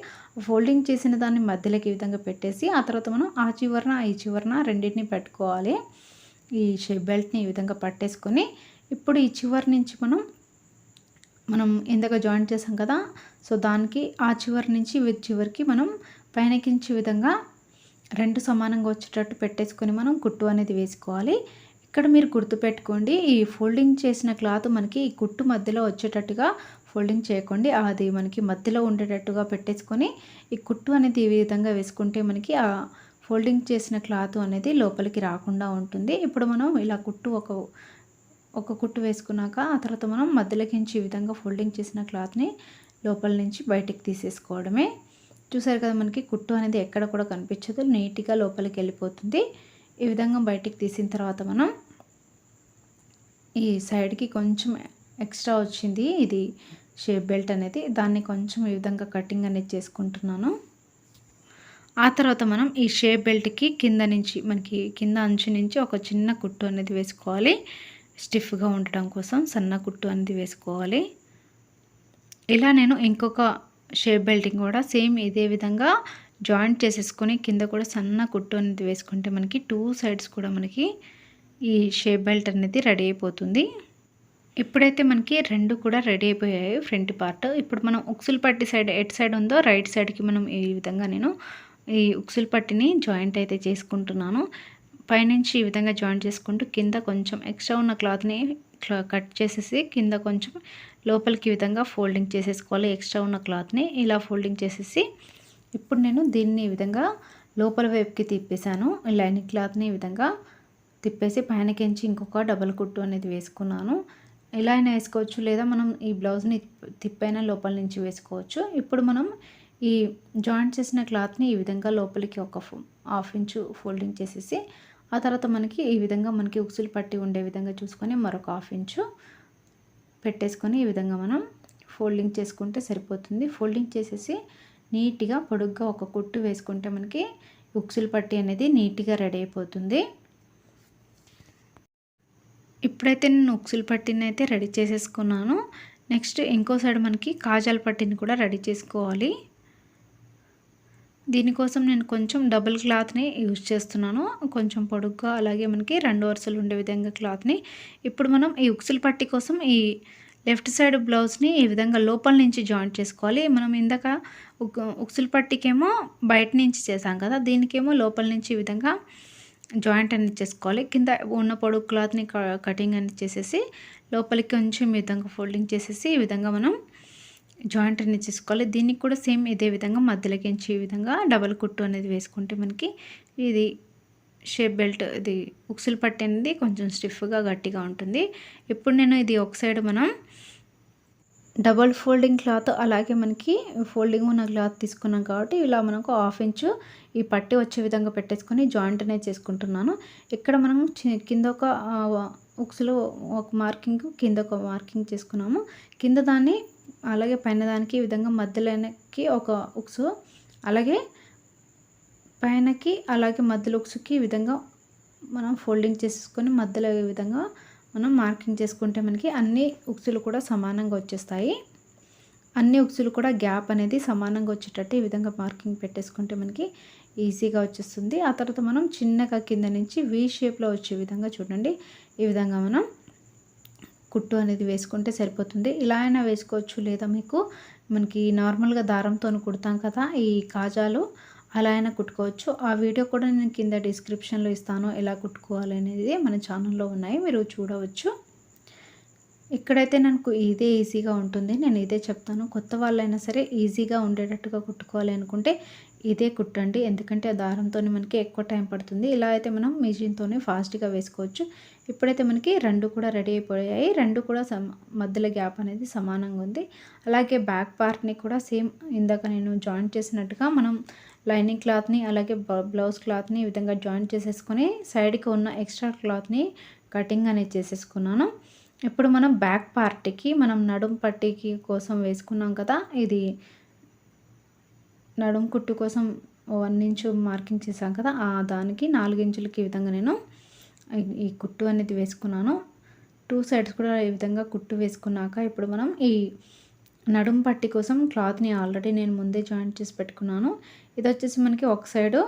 ఫోల్డింగ్ చేసిన దాన్ని మధ్యలోకి ఈ విధంగా పెట్టేసి ఆ తర్వాత మనం ఆ చివరన ఈ చివరన రెండింటిని పెట్టుకోవాలి. ఈ షేప్ బెల్ట్ని ఈ విధంగా పట్టేసుకొని ఇప్పుడు ఈ చివరి నుంచి మనం ఇందాక జాయింట్ చేసాం కదా. సో దానికి ఆ చివరి నుంచి చివరికి మనం పైనకించి విధంగా 2 సమానంగా వచ్చేటట్టు పెట్టేసుకొని మనం కుట్టు అనేది వేసుకోవాలి. ఇక్కడ మీరు గుర్తుపెట్టుకోండి, ఈ ఫోల్డింగ్ చేసిన క్లాత్ మనకి ఈ కుట్టు మధ్యలో వచ్చేటట్టుగా ఫోల్డింగ్ చేయకండి. అది మనకి మధ్యలో ఉండేటట్టుగా పెట్టేసుకొని ఈ కుట్టు అనేది ఈ విధంగా వేసుకుంటే మనకి ఆ ఫోల్డింగ్ చేసిన క్లాత్ అనేది లోపలికి రాకుండా ఉంటుంది. ఇప్పుడు మనం ఇలా కుట్టు ఒక కుట్టు వేసుకున్నాక ఆ తర్వాత మనం మధ్యలోకించి ఈ విధంగా ఫోల్డింగ్ చేసిన క్లాత్ని లోపల నుంచి బయటికి తీసేసుకోవడమే. చూసారు కదా, మనకి కుట్టు అనేది ఎక్కడ కూడా కనిపించదు, నీట్గా లోపలికి వెళ్ళిపోతుంది. ఈ విధంగా బయటికి తీసిన తర్వాత మనం ఈ సైడ్కి కొంచెం ఎక్స్ట్రా వచ్చింది ఇది షేప్ బెల్ట్ అనేది, దాన్ని కొంచెం ఈ విధంగా కటింగ్ అనేది చేసుకుంటున్నాను. ఆ తర్వాత మనం ఈ షేప్ బెల్ట్కి కింద నుంచి మనకి కింద అంచు నుంచి ఒక చిన్న కుట్టు అనేది వేసుకోవాలి. స్టిఫ్గా ఉండటం కోసం సన్న కుట్టు అనేది వేసుకోవాలి. ఇలా నేను ఇంకొక షేప్ బెల్టింగ్ కూడా సేమ్ ఇదే విధంగా జాయింట్ చేసేసుకొని కింద కూడా సన్న కుట్టు అనేది వేసుకుంటే మనకి 2 సైడ్స్ కూడా మనకి ఈ షేప్ బెల్ట్ అనేది రెడీ అయిపోతుంది. ఇప్పుడైతే మనకి 2 కూడా రెడీ అయిపోయాయి ఫ్రంట్ పార్ట్. ఇప్పుడు మనం ఉక్సులు పట్టి సైడ్ ఎటు సైడ్ ఉందో రైట్ సైడ్కి మనం ఈ విధంగా నేను ఈ ఉక్సులు పట్టిని జాయింట్ అయితే చేసుకుంటున్నాను. పైనుంచి ఈ విధంగా జాయింట్ చేసుకుంటూ కింద కొంచెం ఎక్స్ట్రా ఉన్న క్లాత్ని కట్ చేసేసి కింద కొంచెం లోపలికి ఈ విధంగా ఫోల్డింగ్ చేసేసుకోవాలి. ఎక్స్ట్రా ఉన్న క్లాత్ని ఇలా ఫోల్డింగ్ చేసేసి ఇప్పుడు నేను దీన్ని ఈ విధంగా లోపల వైపుకి తిప్పేశాను. లైనింగ్ క్లాత్ని ఈ విధంగా తిప్పేసి పైనకించి ఇంకొక డబల్ కుట్టు అనేది వేసుకున్నాను. ఇలా అయినా వేసుకోవచ్చు, లేదా మనం ఈ బ్లౌజ్ని తిప్పైనా లోపల నుంచి వేసుకోవచ్చు. ఇప్పుడు మనం ఈ జాయింట్ చేసిన క్లాత్ని ఈ విధంగా లోపలికి ఒక 1/2 ఇంచు ఫోల్డింగ్ చేసేసి ఆ తర్వాత మనకి ఈ విధంగా మనకి ఉక్సులు పట్టి ఉండే విధంగా చూసుకొని మరొక 1/2 ఇంచు పెట్టేసుకొని ఈ విధంగా మనం ఫోల్డింగ్ చేసుకుంటే సరిపోతుంది. ఫోల్డింగ్ చేసేసి నీట్గా పొడుగ్గా ఒక కుట్టు వేసుకుంటే మనకి ఉక్సులు పట్టి అనేది నీట్గా రెడీ అయిపోతుంది. ఇప్పుడైతే నేను ఉక్సులు పట్టిని అయితే రెడీ చేసేసుకున్నాను. నెక్స్ట్ ఇంకో సైడ్ మనకి కాజాల పట్టిని కూడా రెడీ చేసుకోవాలి. దీనికోసం నేను కొంచెం డబుల్ క్లాత్ని యూజ్ చేస్తున్నాను, కొంచెం పొడుగ్గా, అలాగే మనకి 2 వరుసలు ఉండే విధంగా క్లాత్ని. ఇప్పుడు మనం ఈ ఉక్సులు పట్టి కోసం ఈ లెఫ్ట్ సైడ్ బ్లౌజ్ని ఈ విధంగా లోపల నుంచి జాయింట్ చేసుకోవాలి. మనం ఇందాక ఉక్సులు పట్టికేమో బయట నుంచి చేసాం కదా, దీనికేమో లోపల నుంచి ఈ విధంగా జాయింట్ అనేది చేసుకోవాలి. కింద ఉన్న పొడుగు క్లాత్ని కటింగ్ అనేది చేసేసి లోపలికి కొంచెం ఈ విధంగా ఫోల్డింగ్ చేసేసి ఈ విధంగా మనం జాయింట్ అనేది చేసుకోవాలి. దీనికి కూడా సేమ్ ఇదే విధంగా మధ్యలోకి ఈ విధంగా డబల్ కుట్టు అనేది వేసుకుంటే మనకి ఇది షేప్ బెల్ట్, ఇది ఉక్సులు పట్టి అనేది కొంచెం స్టిఫ్గా గట్టిగా ఉంటుంది. ఇప్పుడు నేను ఇది ఒక సైడ్ మనం డబల్ ఫోల్డింగ్ క్లాత్, అలాగే మనకి ఫోల్డింగ్ ఉన్న క్లాత్ తీసుకున్నాం కాబట్టి ఇలా మనకు 1/2 ఇంచు ఈ పట్టి వచ్చే విధంగా పెట్టేసుకొని జాయింట్ అనేది చేసుకుంటున్నాను. ఇక్కడ మనం కింద ఒక ఉక్సులు ఒక మార్కింగ్, కింద ఒక మార్కింగ్ చేసుకున్నాము. కింద దాన్ని అలాగే పైన దానికి ఈ విధంగా మధ్యలోకి ఒక ఉక్సు, అలాగే పైనకి అలాగే మధ్యలో ఉక్సుకి ఈ విధంగా మనం ఫోల్డింగ్ చేసుకొని మధ్యలో ఈ విధంగా మనం మార్కింగ్ చేసుకుంటే మనకి అన్ని ఉక్సులు కూడా సమానంగా వచ్చేస్తాయి. అన్ని ఉక్సులు కూడా గ్యాప్ అనేది సమానంగా వచ్చేటట్టు ఈ విధంగా మార్కింగ్ పెట్టేసుకుంటే మనకి ఈజీగా వచ్చేస్తుంది. ఆ తర్వాత మనం చిన్నగా కింద నుంచి వీ షేప్లో వచ్చే విధంగా చూడండి, ఈ విధంగా మనం కుట్టు అనేది వేసుకుంటే సరిపోతుంది. ఇలా అయినా వేసుకోవచ్చు, లేదా మీకు మనకి నార్మల్గా దారంతో కుడతాం కదా ఈ కాజాలు, అలా అయినా కుట్టుకోవచ్చు. ఆ వీడియో కూడా నేను కింద డిస్క్రిప్షన్లో ఇస్తాను, ఎలా కుట్టుకోవాలి అనేది మన ఛానల్లో ఉన్నాయి, మీరు చూడవచ్చు. ఇక్కడైతే నాకు ఇదే ఈజీగా ఉంటుంది, నేను ఇదే చెప్తాను. కొత్త వాళ్ళైనా సరే ఈజీగా ఉండేటట్టుగా కుట్టుకోవాలి అనుకుంటే ఇదే కుట్టండి, ఎందుకంటే ఆ దారంతో మనకి ఎక్కువ టైం పడుతుంది. ఇలా అయితే మనం మిషన్తోనే ఫాస్ట్గా వేసుకోవచ్చు. ఇప్పుడైతే మనకి రెండు కూడా రెడీ అయిపోయాయి, రెండు కూడా మధ్యలో గ్యాప్ అనేది సమానంగా ఉంది. అలాగే బ్యాక్ పార్ట్ని కూడా సేమ్ ఇందాక నేను జాయింట్ చేసినట్టుగా మనం లైనింగ్ క్లాత్ని అలాగే బ్లౌజ్ క్లాత్ని ఈ విధంగా జాయింట్ చేసేసుకొని సైడ్కి ఉన్న ఎక్స్ట్రా క్లాత్ని కటింగ్ అనేది చేసేసుకున్నాను. ఇప్పుడు మనం బ్యాక్ పార్ట్కి మనం నడుం పట్టీకి కోసం వేసుకున్నాం కదా, ఇది నడుం కుట్టు కోసం 1 ఇంచ్ మార్కింగ్ చేసాం కదా, దానికి 4 ఇంచులకి ఈ విధంగా నేను ఈ కుట్టు అనేది వేసుకున్నాను. 2 సైడ్స్ కూడా ఈ విధంగా కుట్టు వేసుకున్నాక ఇప్పుడు మనం ఈ నడుం పట్టీ కోసం క్లాత్ని ఆల్రెడీ నేను ముందే జాయింట్ చేసి పెట్టుకున్నాను. ఇది వచ్చేసి మనకి ఒక సైడు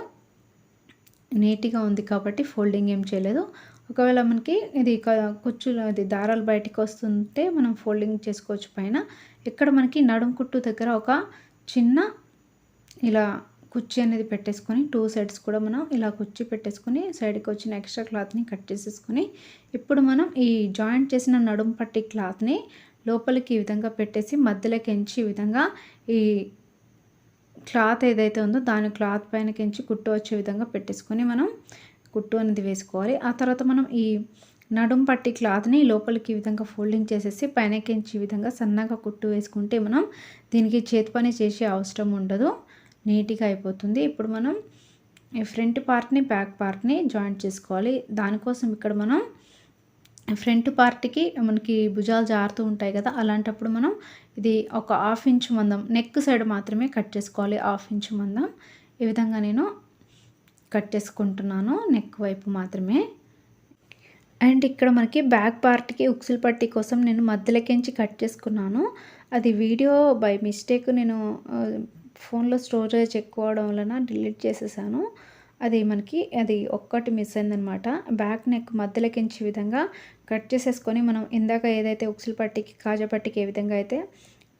నీట్గా ఉంది కాబట్టి ఫోల్డింగ్ ఏం చేయలేదు. ఒకవేళ మనకి ఇది కుచ్చులు అది దారాలు బయటికి వస్తుంటే మనం ఫోల్డింగ్ చేసుకోవచ్చు పైన. ఇక్కడ మనకి నడుం కుట్టు దగ్గర ఒక చిన్న ఇలా కుర్చీ అనేది పెట్టేసుకొని 2 సైడ్స్ కూడా మనం ఇలా కుర్చీ పెట్టేసుకొని సైడ్కి వచ్చిన ఎక్స్ట్రా క్లాత్ని కట్ చేసేసుకొని ఇప్పుడు మనం ఈ జాయింట్ చేసిన నడుం పట్టి క్లాత్ని లోపలికి ఈ విధంగా పెట్టేసి మధ్యలోకి ఎంచి ఈ విధంగా ఈ క్లాత్ ఏదైతే ఉందో దాని క్లాత్ పైనకించి కుట్టు వచ్చే విధంగా పెట్టేసుకొని మనం కుట్టు అనేది వేసుకోవాలి. ఆ తర్వాత మనం ఈ నడుం పట్టి క్లాత్ని లోపలికి ఈ విధంగా ఫోల్డింగ్ చేసేసి పైనకించి ఈ విధంగా సన్నగా కుట్టు వేసుకుంటే మనం దీనికి చేతి పని చేసే అవసరం ఉండదు, నీట్గా అయిపోతుంది. ఇప్పుడు మనం ఈ ఫ్రంట్ పార్ట్ని బ్యాక్ పార్ట్ని జాయింట్ చేసుకోవాలి. దానికోసం ఇక్కడ మనం ఫ్రంట్ పార్ట్కి మనకి భుజాలు జారుతూ ఉంటాయి కదా, అలాంటప్పుడు మనం ఇది ఒక 1/2 ఇంచ్ మందం నెక్ సైడ్ మాత్రమే కట్ చేసుకోవాలి. 1/2 ఇంచ్ మందం ఈ విధంగా నేను కట్ చేసుకుంటున్నాను, నెక్ వైపు మాత్రమే. అండ్ ఇక్కడ మనకి బ్యాక్ పార్ట్కి ఉక్సులు పట్టీ కోసం నేను మధ్యలోకించి కట్ చేసుకున్నాను. అది వీడియో బై మిస్టేక్ నేను ఫోన్లో స్టోరేజ్ ఎక్కువ అవడం వలన డిలీట్ చేసేసాను. అది మనకి అది ఒక్కటి మిస్ అయిందనమాట. బ్యాక్ నెక్ మధ్యలోకించి ఈ విధంగా కట్ చేసేసుకొని మనం ఇందాక ఏదైతే ఉక్సులు పట్టీకి కాజా పట్టీకి ఏ విధంగా అయితే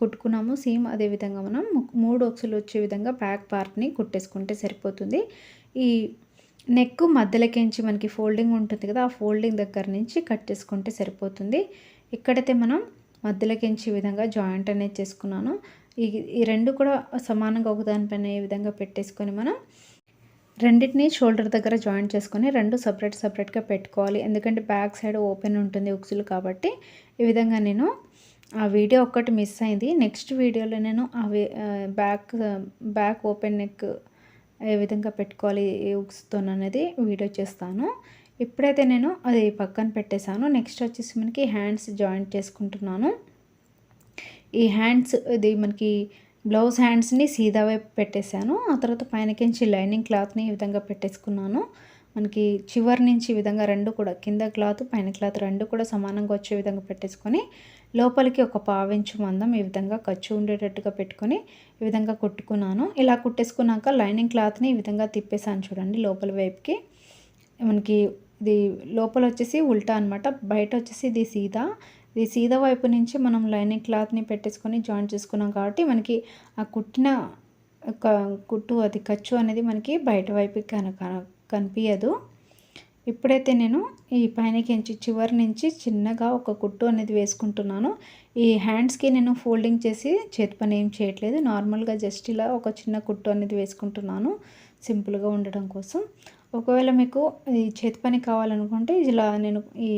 కుట్టుకున్నామో సేమ్ అదే విధంగా మనం 3 ఉక్సులు వచ్చే విధంగా బ్యాక్ పార్ట్ని కుట్టేసుకుంటే సరిపోతుంది. ఈ నెక్ మధ్యలోకించి మనకి ఫోల్డింగ్ ఉంటుంది కదా, ఆ ఫోల్డింగ్ దగ్గర నుంచి కట్ చేసుకుంటే సరిపోతుంది. ఇక్కడైతే మనం మధ్యలోకించి ఈ విధంగా జాయింట్ అనేది చేసుకున్నాను. ఈ రెండు కూడా సమానంగా ఒకదానిపైన ఈ విధంగా పెట్టేసుకొని మనం రెండింటిని షోల్డర్ దగ్గర జాయింట్ చేసుకొని రెండు సపరేట్గా పెట్టుకోవాలి. ఎందుకంటే బ్యాక్ సైడ్ ఓపెన్ ఉంటుంది ఉక్సులు కాబట్టి. ఈ విధంగా నేను ఆ వీడియో ఒక్కటి మిస్ అయింది, నెక్స్ట్ వీడియోలో నేను అవి బ్యాక్ ఓపెన్ నెక్ ఏ విధంగా పెట్టుకోవాలి ఈ ఉక్స్తో అనేది వీడియో చేస్తాను. ఇప్పుడైతే నేను అది పక్కన పెట్టేశాను. నెక్స్ట్ వచ్చేసి మనకి హ్యాండ్స్ జాయింట్ చేసుకుంటున్నాను. ఈ హ్యాండ్స్ ఇది మనకి బ్లౌజ్ హ్యాండ్స్ని సీదా వైపు పెట్టేశాను. ఆ తర్వాత పైనకించి లైనింగ్ క్లాత్ని ఈ విధంగా పెట్టేసుకున్నాను. మనకి చివరి నుంచి ఈ విధంగా రెండు కూడా కింద క్లాత్ పైన క్లాత్ రెండు కూడా సమానంగా వచ్చే విధంగా పెట్టేసుకొని లోపలికి ఒక 1/2 ఇంచ్ మందం ఈ విధంగా ఖర్చు ఉండేటట్టుగా పెట్టుకొని ఈ విధంగా కుట్టుకున్నాను. ఇలా కుట్టేసుకున్నాక లైనింగ్ క్లాత్ని ఈ విధంగా తిప్పేసాను చూడండి లోపల వైపుకి. మనకి ఇది లోపల వచ్చేసి ఉల్టా అనమాట, బయట వచ్చేసి ఇది సీదా వైపు నుంచి మనం లైనింగ్ క్లాత్ని పెట్టేసుకొని జాయిన్ చేసుకున్నాం కాబట్టి మనకి ఆ కుట్టిన కుట్టు అది ఖర్చు అనేది మనకి బయట వైపుకి కనిపించదు. ఇప్పుడైతే నేను ఈ పైనకించి చివరి నుంచి చిన్నగా ఒక కుట్టు అనేది వేసుకుంటున్నాను. ఈ హ్యాండ్స్కి నేను ఫోల్డింగ్ చేసి చేతి పని ఏం చేయట్లేదు, నార్మల్గా జస్ట్ ఇలా ఒక చిన్న కుట్టు అనేది వేసుకుంటున్నాను సింపుల్గా ఉండడం కోసం. ఒకవేళ మీకు ఈ చేతి పని కావాలనుకుంటే ఇలా నేను ఈ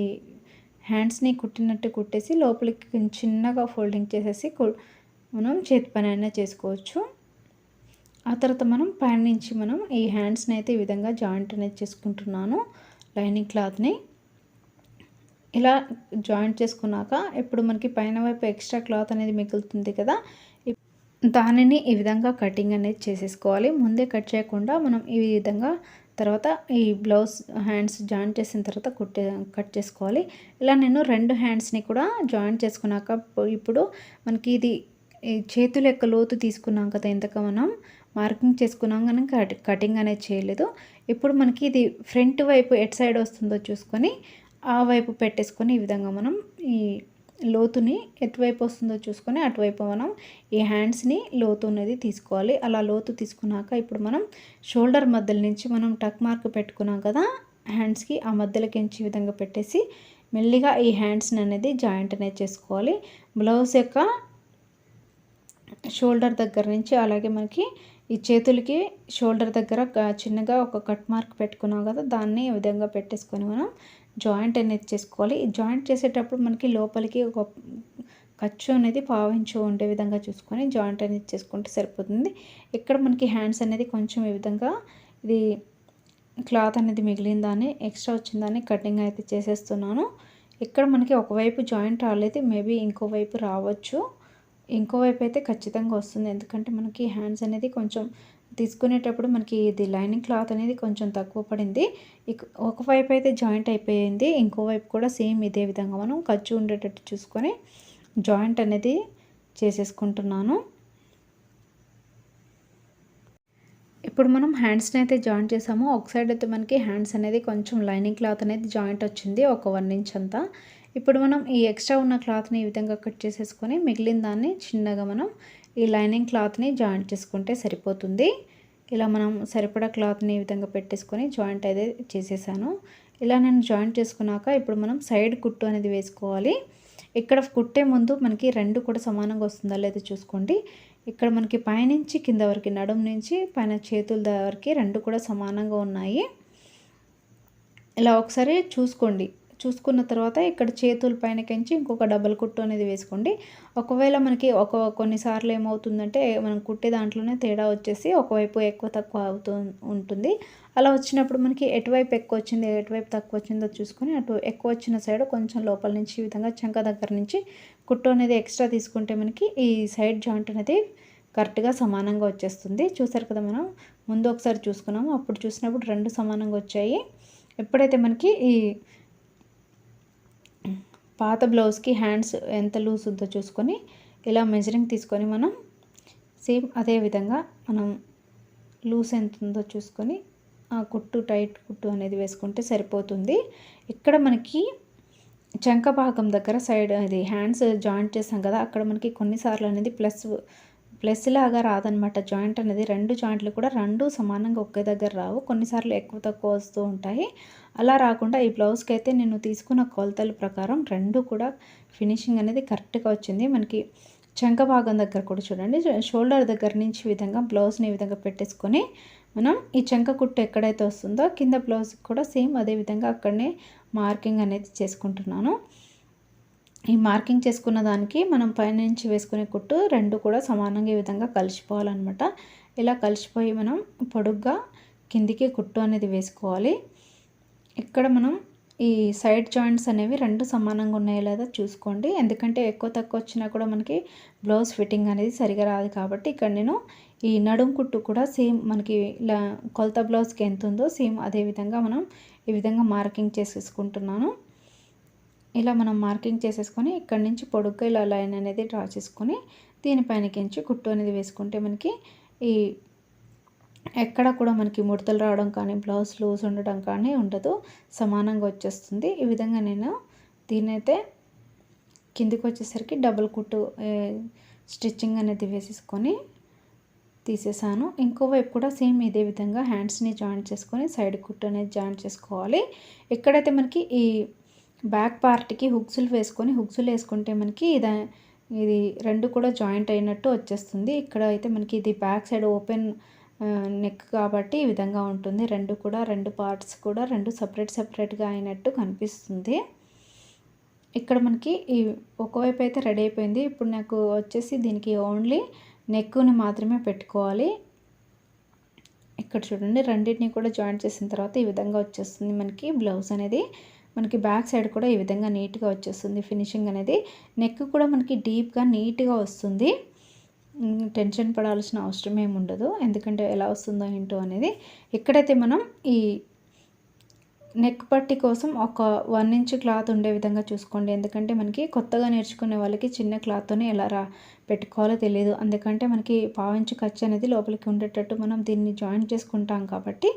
హ్యాండ్స్ని కుట్టినట్టు కుట్టేసి లోపలికి చిన్నగా ఫోల్డింగ్ చేసేసి మనం చేతి పని అయినా చేసుకోవచ్చు. ఆ తర్వాత మనం పైన నుంచి మనం ఈ హ్యాండ్స్ని అయితే ఈ విధంగా జాయింట్ అనేది చేసుకుంటున్నాను. లైనింగ్ క్లాత్ని ఇలా జాయింట్ చేసుకున్నాక ఇప్పుడు మనకి పైన వైపు ఎక్స్ట్రా క్లాత్ అనేది మిగులుతుంది కదా, దానిని ఈ విధంగా కటింగ్ అనేది చేసేసుకోవాలి. ముందే కట్ చేయకుండా మనం ఈ విధంగా తర్వాత ఈ బ్లౌజ్ హ్యాండ్స్ జాయింట్ చేసిన తర్వాత కట్ చేసుకోవాలి. ఇలా నేను రెండు హ్యాండ్స్ని కూడా జాయింట్ చేసుకున్నాక ఇప్పుడు మనకి ఇది చేతుల యొక్క లోతు తీసుకున్నాం కదా, ఇంతక మనం మార్కింగ్ చేసుకున్నాం కానీ కటింగ్ అనేది చేయలేదు. ఇప్పుడు మనకి ఇది ఫ్రంట్ వైపు ఎటు సైడ్ వస్తుందో చూసుకొని ఆ వైపు పెట్టేసుకొని ఈ విధంగా మనం ఈ లోతుని ఎటువైపు వస్తుందో చూసుకొని అటువైపు మనం ఈ హ్యాండ్స్ని లోతు అనేది తీసుకోవాలి. అలా లోతు తీసుకున్నాక ఇప్పుడు మనం షోల్డర్ మధ్యల నుంచి మనం టక్ మార్క్ పెట్టుకున్నాం కదా హ్యాండ్స్కి, ఆ మధ్యలోకించి ఈ విధంగా పెట్టేసి మెల్లిగా ఈ హ్యాండ్స్ని అనేది జాయింట్ అనేది చేసుకోవాలి. బ్లౌజ్ యొక్క షోల్డర్ దగ్గర నుంచి అలాగే మనకి ఈ చేతులకి షోల్డర్ దగ్గర చిన్నగా ఒక కట్ మార్క్ పెట్టుకున్నాం కదా, దాన్ని ఈ విధంగా పెట్టేసుకొని మనం జాయింట్ అనేది చేసుకోవాలి. ఈ జాయింట్ చేసేటప్పుడు మనకి లోపలికి ఒక ఖర్చు అనేది పావించు ఉండే విధంగా చూసుకొని జాయింట్ అనేది చేసుకుంటే సరిపోతుంది. ఇక్కడ మనకి హ్యాండ్స్ అనేది కొంచెం ఈ విధంగా ఇది క్లాత్ అనేది మిగిలిన దాన్ని ఎక్స్ట్రా వచ్చిన దాన్ని కటింగ్ అయితే చేసేస్తున్నాను. ఇక్కడ మనకి ఒకవైపు జాయింట్ రాలేదు, మేబీ ఇంకోవైపు రావచ్చు. ఇంకోవైపు అయితే ఖచ్చితంగా వస్తుంది, ఎందుకంటే మనకి హ్యాండ్స్ అనేది కొంచెం తీసుకునేటప్పుడు మనకి ఇది లైనింగ్ క్లాత్ అనేది కొంచెం తక్కువ పడింది. ఒకవైపు అయితే జాయింట్ అయిపోయింది, ఇంకోవైపు కూడా సేమ్ ఇదే విధంగా మనం ఖర్చు ఉండేటట్టు చూసుకొని జాయింట్ అనేది చేసేసుకుంటున్నాను. ఇప్పుడు మనం హ్యాండ్స్ని అయితే జాయింట్ చేసాము. ఒక సైడ్ అయితే మనకి హ్యాండ్స్ అనేది కొంచెం లైనింగ్ క్లాత్ అనేది జాయింట్ వచ్చింది, ఒక 1 ఇంచ్ అంతా. ఇప్పుడు మనం ఈ ఎక్స్ట్రా ఉన్న క్లాత్ని ఈ విధంగా కట్ చేసేసుకొని మిగిలిన దాన్ని చిన్నగా మనం ఈ లైనింగ్ క్లాత్ని జాయింట్ చేసుకుంటే సరిపోతుంది. ఇలా మనం సరిపడా క్లాత్ని ఈ విధంగా పెట్టేసుకొని జాయింట్ అయితే చేసేసాను. ఇలా నేను జాయింట్ చేసుకున్నాక ఇప్పుడు మనం సైడ్ కుట్టు అనేది వేసుకోవాలి. ఇక్కడ కుట్టే ముందు మనకి రెండు కూడా సమానంగా వస్తుందా లేదో చూసుకోండి. ఇక్కడ మనకి పైనుంచి కింద వరకు, నడుం నుంచి పైన చేతుల వరకు రెండు కూడా సమానంగా ఉన్నాయి. ఇలా ఒకసారి చూసుకోండి. చూసుకున్న తర్వాత ఇక్కడ చేతుల పైనకించి ఇంకొక డబల్ కుట్టు అనేది వేసుకోండి. ఒకవేళ మనకి కొన్నిసార్లు ఏమవుతుందంటే మనం కుట్టే దాంట్లోనే తేడా వచ్చేసి ఒకవైపు ఎక్కువ తక్కువ అవుతూ ఉంటుంది. అలా వచ్చినప్పుడు మనకి ఎటువైపు ఎక్కువ వచ్చింది ఎటువైపు తక్కువ వచ్చిందో చూసుకొని అటు ఎక్కువ వచ్చిన సైడ్ కొంచెం లోపల నుంచి ఈ విధంగా చంక దగ్గర నుంచి కుట్టు అనేది ఎక్స్ట్రా తీసుకుంటే మనకి ఈ సైడ్ జాయింట్ అనేది కరెక్ట్గా సమానంగా వచ్చేస్తుంది. చూసారు కదా, మనం ముందు ఒకసారి చూసుకున్నాము, అప్పుడు చూసినప్పుడు రెండు సమానంగా వచ్చాయి. ఎప్పుడైతే మనకి ఈ పాత బ్లౌజ్కి హ్యాండ్స్ ఎంత లూజ్ ఉందో చూసుకొని ఇలా మెజరింగ్ తీసుకొని మనం సేమ్ అదే విధంగా మనం లూజ్ ఎంత ఉందో చూసుకొని ఆ కుట్టు టైట్ కుట్టు అనేది వేసుకుంటే సరిపోతుంది. ఇక్కడ మనకి చంక భాగం దగ్గర సైడ్ అది హ్యాండ్స్ జాయింట్ చేసాం కదా, అక్కడ మనకి కొన్నిసార్లు అనేది ప్లస్ లాగా రాదనమాట జాయింట్ అనేది. రెండు జాయింట్లు కూడా రెండు సమానంగా ఒకే దగ్గర రావు, కొన్నిసార్లు ఎక్కువ తక్కువ వస్తూ ఉంటాయి. అలా రాకుండా ఈ బ్లౌజ్కి అయితే నేను తీసుకున్న కొలతల ప్రకారం రెండు కూడా ఫినిషింగ్ అనేది కరెక్ట్గా వచ్చింది. మనకి చంక భాగం దగ్గర కూడా చూడండి, షోల్డర్ దగ్గర నుంచి ఈ విధంగా బ్లౌజ్ని ఈ విధంగా పెట్టేసుకొని మనం ఈ చంక కుట్టు ఎక్కడైతే వస్తుందో కింద బ్లౌజ్కి కూడా సేమ్ అదే విధంగా అక్కడనే మార్కింగ్ అనేది చేసుకుంటున్నాను. ఈ మార్కింగ్ చేసుకున్న దానికి మనం పైనుంచి వేసుకునే కుట్టు రెండు కూడా సమానంగా ఈ విధంగా కలిసిపోవాలన్నమాట. ఇలా కలిసిపోయి మనం పొడుగ్గా కిందికి కుట్టు అనేది వేసుకోవాలి. ఇక్కడ మనం ఈ సైడ్ జాయింట్స్ అనేవి రెండు సమానంగా ఉన్నాయో లేదో చూసుకోండి, ఎందుకంటే ఎక్కువ తక్కువ వచ్చినా కూడా మనకి బ్లౌజ్ ఫిట్టింగ్ అనేది సరిగా రాదు. కాబట్టి ఇక్కడ నేను ఈ నడుం కుట్టు కూడా సేమ్ మనకి ఇలా కొలత బ్లౌజ్కి ఎంత ఉందో సేమ్ అదే విధంగా మనం ఈ విధంగా మార్కింగ్ చేసేసుకుంటున్నాను. ఇలా మనం మార్కింగ్ చేసేసుకొని ఇక్కడ నుంచి పొడుగ్గా ఇలా లైన్ అనేది డ్రా చేసుకొని దీనిపైనకించి కుట్టు అనేది వేసుకుంటే మనకి ఈ ఎక్కడ కూడా మనకి ముడతలు రావడం కానీ బ్లౌజ్ లూజ్ ఉండడం కానీ ఉండదు, సమానంగా వచ్చేస్తుంది. ఈ విధంగా నేను దీనైతే కిందికి వచ్చేసరికి డబుల్ కుట్టు స్టిచ్చింగ్ అనేది వేసేసుకొని తీసేసాను. ఇంకోవైపు కూడా సేమ్ ఇదే విధంగా హ్యాండ్స్ని జాయింట్ చేసుకొని సైడ్ కుట్టు అనేది జాయింట్ చేసుకోవాలి. ఎక్కడైతే మనకి ఈ బ్యాక్ పార్ట్కి హుక్స్లు వేసుకుంటే మనకి ఇది రెండు కూడా జాయింట్ అయినట్టు వచ్చేస్తుంది. ఇక్కడ అయితే మనకి ఇది బ్యాక్ సైడ్ ఓపెన్ నెక్ కాబట్టి ఈ విధంగా ఉంటుంది. రెండు పార్ట్స్ కూడా రెండు సపరేట్గా అయినట్టు కనిపిస్తుంది. ఇక్కడ మనకి ఈ ఒకవైపు అయితే రెడీ అయిపోయింది. ఇప్పుడు నాకు వచ్చేసి దీనికి ఓన్లీ నెక్కుని మాత్రమే పెట్టుకోవాలి. ఇక్కడ చూడండి, రెండింటిని కూడా జాయింట్ చేసిన తర్వాత ఈ విధంగా వచ్చేస్తుంది మనకి బ్లౌజ్ అనేది. మనకి బ్యాక్ సైడ్ కూడా ఈ విధంగా నీట్గా వచ్చేస్తుంది ఫినిషింగ్ అనేది. నెక్ కూడా మనకి డీప్గా నీట్గా వస్తుంది, టెన్షన్ పడాల్సిన అవసరం ఏమి ఉండదు, ఎందుకంటే ఎలా వస్తుందో ఏంటో అనేది. ఇక్కడైతే మనం ఈ నెక్ పట్టి కోసం ఒక 1 ఇంచ్ క్లాత్ ఉండే విధంగా చూసుకోండి, ఎందుకంటే మనకి కొత్తగా నేర్చుకునే వాళ్ళకి చిన్న క్లాత్తోనే ఎలా పెట్టుకోవాలో తెలియదు. అందుకంటే మనకి పావించు ఖర్చు అనేది లోపలికి ఉండేటట్టు మనం దీన్ని జాయింట్ చేసుకుంటాం కాబట్టి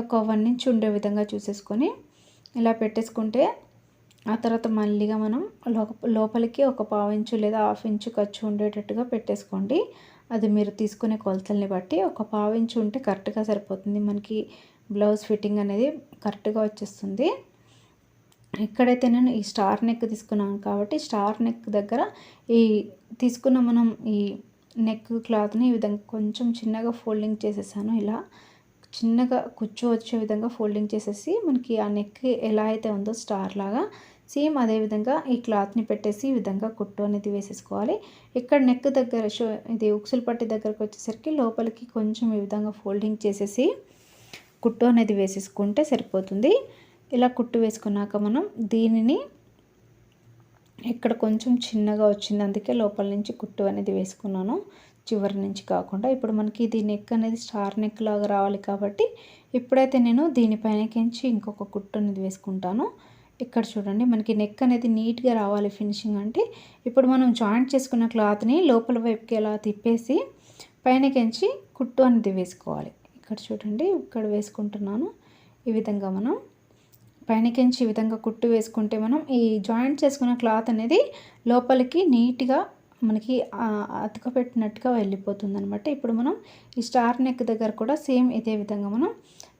ఒక 1 ఇంచ్ ఉండే విధంగా చూసేసుకొని ఇలా పెట్టేసుకుంటే ఆ తర్వాత మళ్ళీగా మనం లోపలికి ఒక 1/4 ఇంచు లేదా 1/2 ఇంచు ఖర్చు ఉండేటట్టుగా పెట్టేసుకోండి. అది మీరు తీసుకునే కొలతల్ని బట్టి ఒక 1/2 ఇంచు ఉంటే కరెక్ట్‌గా సరిపోతుంది. మనకి బ్లౌజ్ ఫిట్టింగ్ అనేది కరెక్ట్‌గా వచ్చేస్తుంది. ఇక్కడైతే నేను ఈ స్టార్ నెక్ తీసుకున్నాను కాబట్టి స్టార్ నెక్ దగ్గర ఈ తీసుకున్న మనం ఈ నెక్ క్లాత్‌ని ఈ విధంగా కొంచెం చిన్నగా ఫోల్డింగ్ చేసేసాను. ఇలా చిన్నగా కుచ్చు వచ్చే విధంగా ఫోల్డింగ్ చేసేసి మనకి ఆ నెక్ ఎలా అయితే ఉందో స్టార్ లాగా సేమ్ అదే విధంగా ఈ క్లాత్ని పెట్టేసి ఈ విధంగా కుట్టు అనేది వేసేసుకోవాలి. ఇక్కడ నెక్ దగ్గర ఇది ఉక్సులు పట్టి దగ్గరకు వచ్చేసరికి లోపలికి కొంచెం ఈ విధంగా ఫోల్డింగ్ చేసేసి కుట్టు అనేది వేసేసుకుంటే సరిపోతుంది. ఇలా కుట్టు వేసుకున్నాక మనం దీనిని ఇక్కడ కొంచెం చిన్నగా వచ్చింది, అందుకే లోపల నుంచి కుట్టు అనేది వేసుకున్నాను, చివరి నుంచి కాకుండా. ఇప్పుడు మనకి ఇది నెక్ అనేది స్టార్ నెక్ లాగా రావాలి కాబట్టి ఇప్పుడైతే నేను దీనిపైనకించి ఇంకొక కుట్టు అనేది వేసుకుంటాను. ఇక్కడ చూడండి మనకి నెక్ అనేది నీట్గా రావాలి ఫినిషింగ్ అంటే. ఇప్పుడు మనం జాయింట్ చేసుకున్న క్లాత్ని లోపల వైపుకి ఎలా తిప్పేసి పైనకించి కుట్టు అనేది వేసుకోవాలి. ఇక్కడ చూడండి ఇక్కడ వేసుకుంటున్నాను. ఈ విధంగా మనం పైనకించి ఈ విధంగా కుట్టు వేసుకుంటే మనం ఈ జాయింట్ చేసుకున్న క్లాత్ అనేది లోపలికి నీట్గా మనకి అతుకపెట్టినట్టుగా వెళ్ళిపోతుంది అనమాట. ఇప్పుడు మనం ఈ స్టార్ నెక్ దగ్గర కూడా సేమ్ ఇదే విధంగా మనం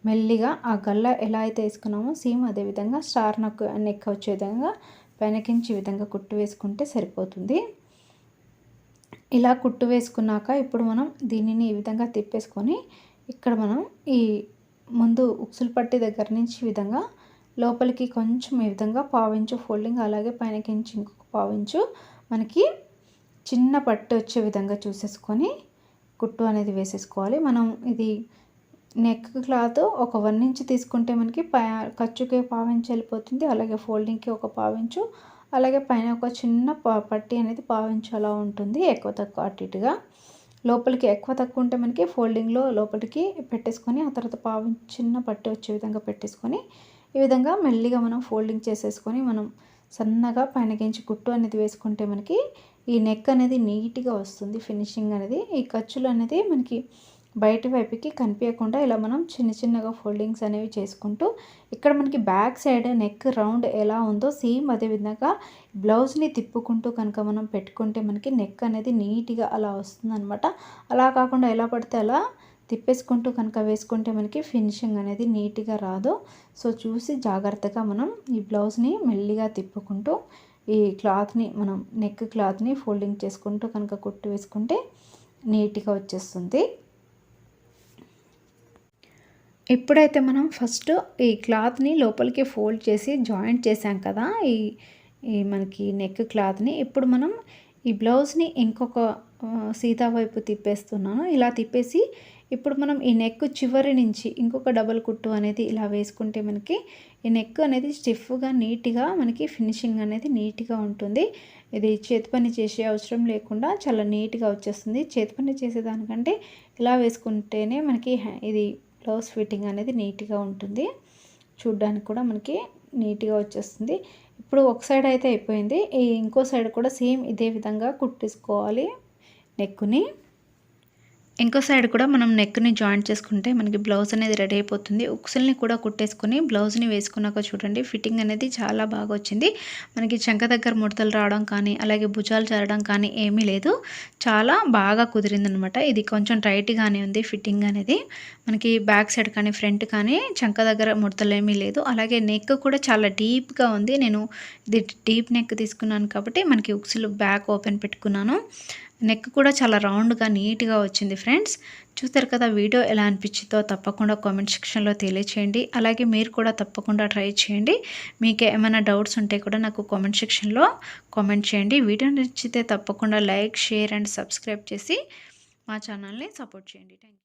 మెల్లిగా ఆ గల్ల ఎలా అయితే వేసుకున్నామో సేమ్ అదే విధంగా స్టార్ నెక్ వచ్చే విధంగా పైనకించి ఈ విధంగా కుట్టు వేసుకుంటే సరిపోతుంది. ఇలా కుట్టు వేసుకున్నాక ఇప్పుడు మనం దీనిని ఈ విధంగా తిప్పేసుకొని ఇక్కడ మనం ఈ ముందు ఉక్సులు పట్టి దగ్గర నుంచి ఈ విధంగా లోపలికి కొంచెం ఈ విధంగా 1/2 ఇంచు ఫోల్డింగ్, అలాగే పైనకించి ఇంకొక 1/2 ఇంచు మనకి చిన్న పట్టు వచ్చే విధంగా చూసేసుకొని కుట్టు అనేది వేసేసుకోవాలి. మనం ఇది నెక్ క్లాత్ ఒక 1 ఇంచ్ తీసుకుంటే మనకి ఖర్చుకి 1/2 ఇంచు వెళ్ళిపోతుంది, అలాగే ఫోల్డింగ్కి ఒక 1/2 ఇంచు, అలాగే పైన ఒక చిన్న పట్టి అనేది 1/2 ఇంచు అలా ఉంటుంది. ఎక్కువ తక్కువ అటు ఇటుగా లోపలికి ఎక్కువ తక్కువ ఉంటే మనకి ఫోల్డింగ్లో లోపలికి పెట్టేసుకొని ఆ తర్వాత 1/2 ఇంచు చిన్న పట్టి వచ్చే విధంగా పెట్టేసుకొని ఈ విధంగా మెల్లిగా మనం ఫోల్డింగ్ చేసేసుకొని మనం సన్నగా పైనకించి కుట్టు అనేది వేసుకుంటే మనకి ఈ నెక్ అనేది నీట్గా వస్తుంది ఫినిషింగ్ అనేది. ఈ ఖర్చులు అనేది మనకి బయటి వైపుకి కనిపించకుండా ఇలా మనం చిన్న చిన్నగా ఫోల్డింగ్స్ అనేవి చేసుకుంటూ ఇక్కడ మనకి బ్యాక్ సైడ్ నెక్ రౌండ్ ఎలా ఉందో సేమ్ అదే విధంగా బ్లౌజ్ని తిప్పుకుంటూ కనుక మనం పెట్టుకుంటే మనకి నెక్ అనేది నీట్గా అలా వస్తుందన్నమాట. అలా కాకుండా ఎలా పడితే అలా తిప్పేసుకుంటూ కనుక వేసుకుంటే మనకి ఫినిషింగ్ అనేది నీట్గా రాదు. సో చూసి జాగ్రత్తగా మనం ఈ బ్లౌజ్ని మెల్లిగా తిప్పుకుంటూ ఈ క్లాత్ని మనం నెక్ క్లాత్ని ఫోల్డింగ్ చేసుకుంటూ కనుక కుట్టు వేసుకుంటే నీట్గా వచ్చేస్తుంది. ఇప్పుడైతే మనం ఫస్ట్ ఈ క్లాత్ని లోపలికి ఫోల్డ్ చేసి జాయింట్ చేసాం కదా ఈ మనకి నెక్ క్లాత్ని. ఇప్పుడు మనం ఈ బ్లౌజ్ని ఇంకొక సీదా వైపు తిప్పేస్తున్నాను. ఇలా తిప్పేసి ఇప్పుడు మనం ఈ నెక్ చివరి నుంచి ఇంకొక డబల్ కుట్టు అనేది ఇలా వేసుకుంటే మనకి ఈ నెక్ అనేది స్టిఫ్గా నీట్గా మనకి ఫినిషింగ్ అనేది నీట్గా ఉంటుంది. ఇది చేతి పని చేసే అవసరం లేకుండా చాలా నీట్గా వచ్చేస్తుంది. చేతి పని చేసేదానికంటే ఇలా వేసుకుంటేనే మనకి ఇది బ్లౌజ్ ఫిట్టింగ్ అనేది నీట్గా ఉంటుంది. చూడ్డానికి కూడా మనకి నీట్గా వచ్చేస్తుంది. ఇప్పుడు ఒక సైడ్ అయితే అయిపోయింది, ఈ ఇంకో సైడ్ కూడా సేమ్ ఇదే విధంగా కుట్టేసుకోవాలి నెక్ని. ఇంకో సైడ్ కూడా మనం నెక్ని జాయింట్ చేసుకుంటే మనకి బ్లౌజ్ అనేది రెడీ అయిపోతుంది. ఉక్సుల్ని కూడా కుట్టేసుకొని బ్లౌజ్ని వేసుకున్నాక చూడండి ఫిట్టింగ్ అనేది చాలా బాగా వచ్చింది. మనకి చంక దగ్గర ముడతలు రావడం కానీ అలాగే భుజాలు జరగడం కానీ ఏమీ లేదు, చాలా బాగా కుదిరిందనమాట. ఇది కొంచెం టైట్గానే ఉంది ఫిట్టింగ్ అనేది. మనకి బ్యాక్ సైడ్ కానీ ఫ్రంట్ కానీ చంక దగ్గర ముడతలు ఏమీ లేదు. అలాగే నెక్ కూడా చాలా డీప్గా ఉంది. నేను ఇది డీప్ నెక్ తీసుకున్నాను కాబట్టి మనకి ఉక్సులు బ్యాక్ ఓపెన్ పెట్టుకున్నాను. నెక్ కూడా చాలా రౌండ్గా నీట్గా వచ్చింది ఫ్రెండ్స్. చూస్తారు కదా, వీడియో ఎలా అనిపించిందో తప్పకుండా కామెంట్ సెక్షన్లో తెలియచేయండి. అలాగే మీరు కూడా తప్పకుండా ట్రై చేయండి. మీకు ఏమైనా డౌట్స్ ఉంటే కూడా నాకు కామెంట్ సెక్షన్లో కామెంట్ చేయండి. వీడియో నచ్చితే తప్పకుండా లైక్, షేర్ అండ్ సబ్స్క్రైబ్ చేసి మా ఛానల్ని సపోర్ట్ చేయండి. Thank you.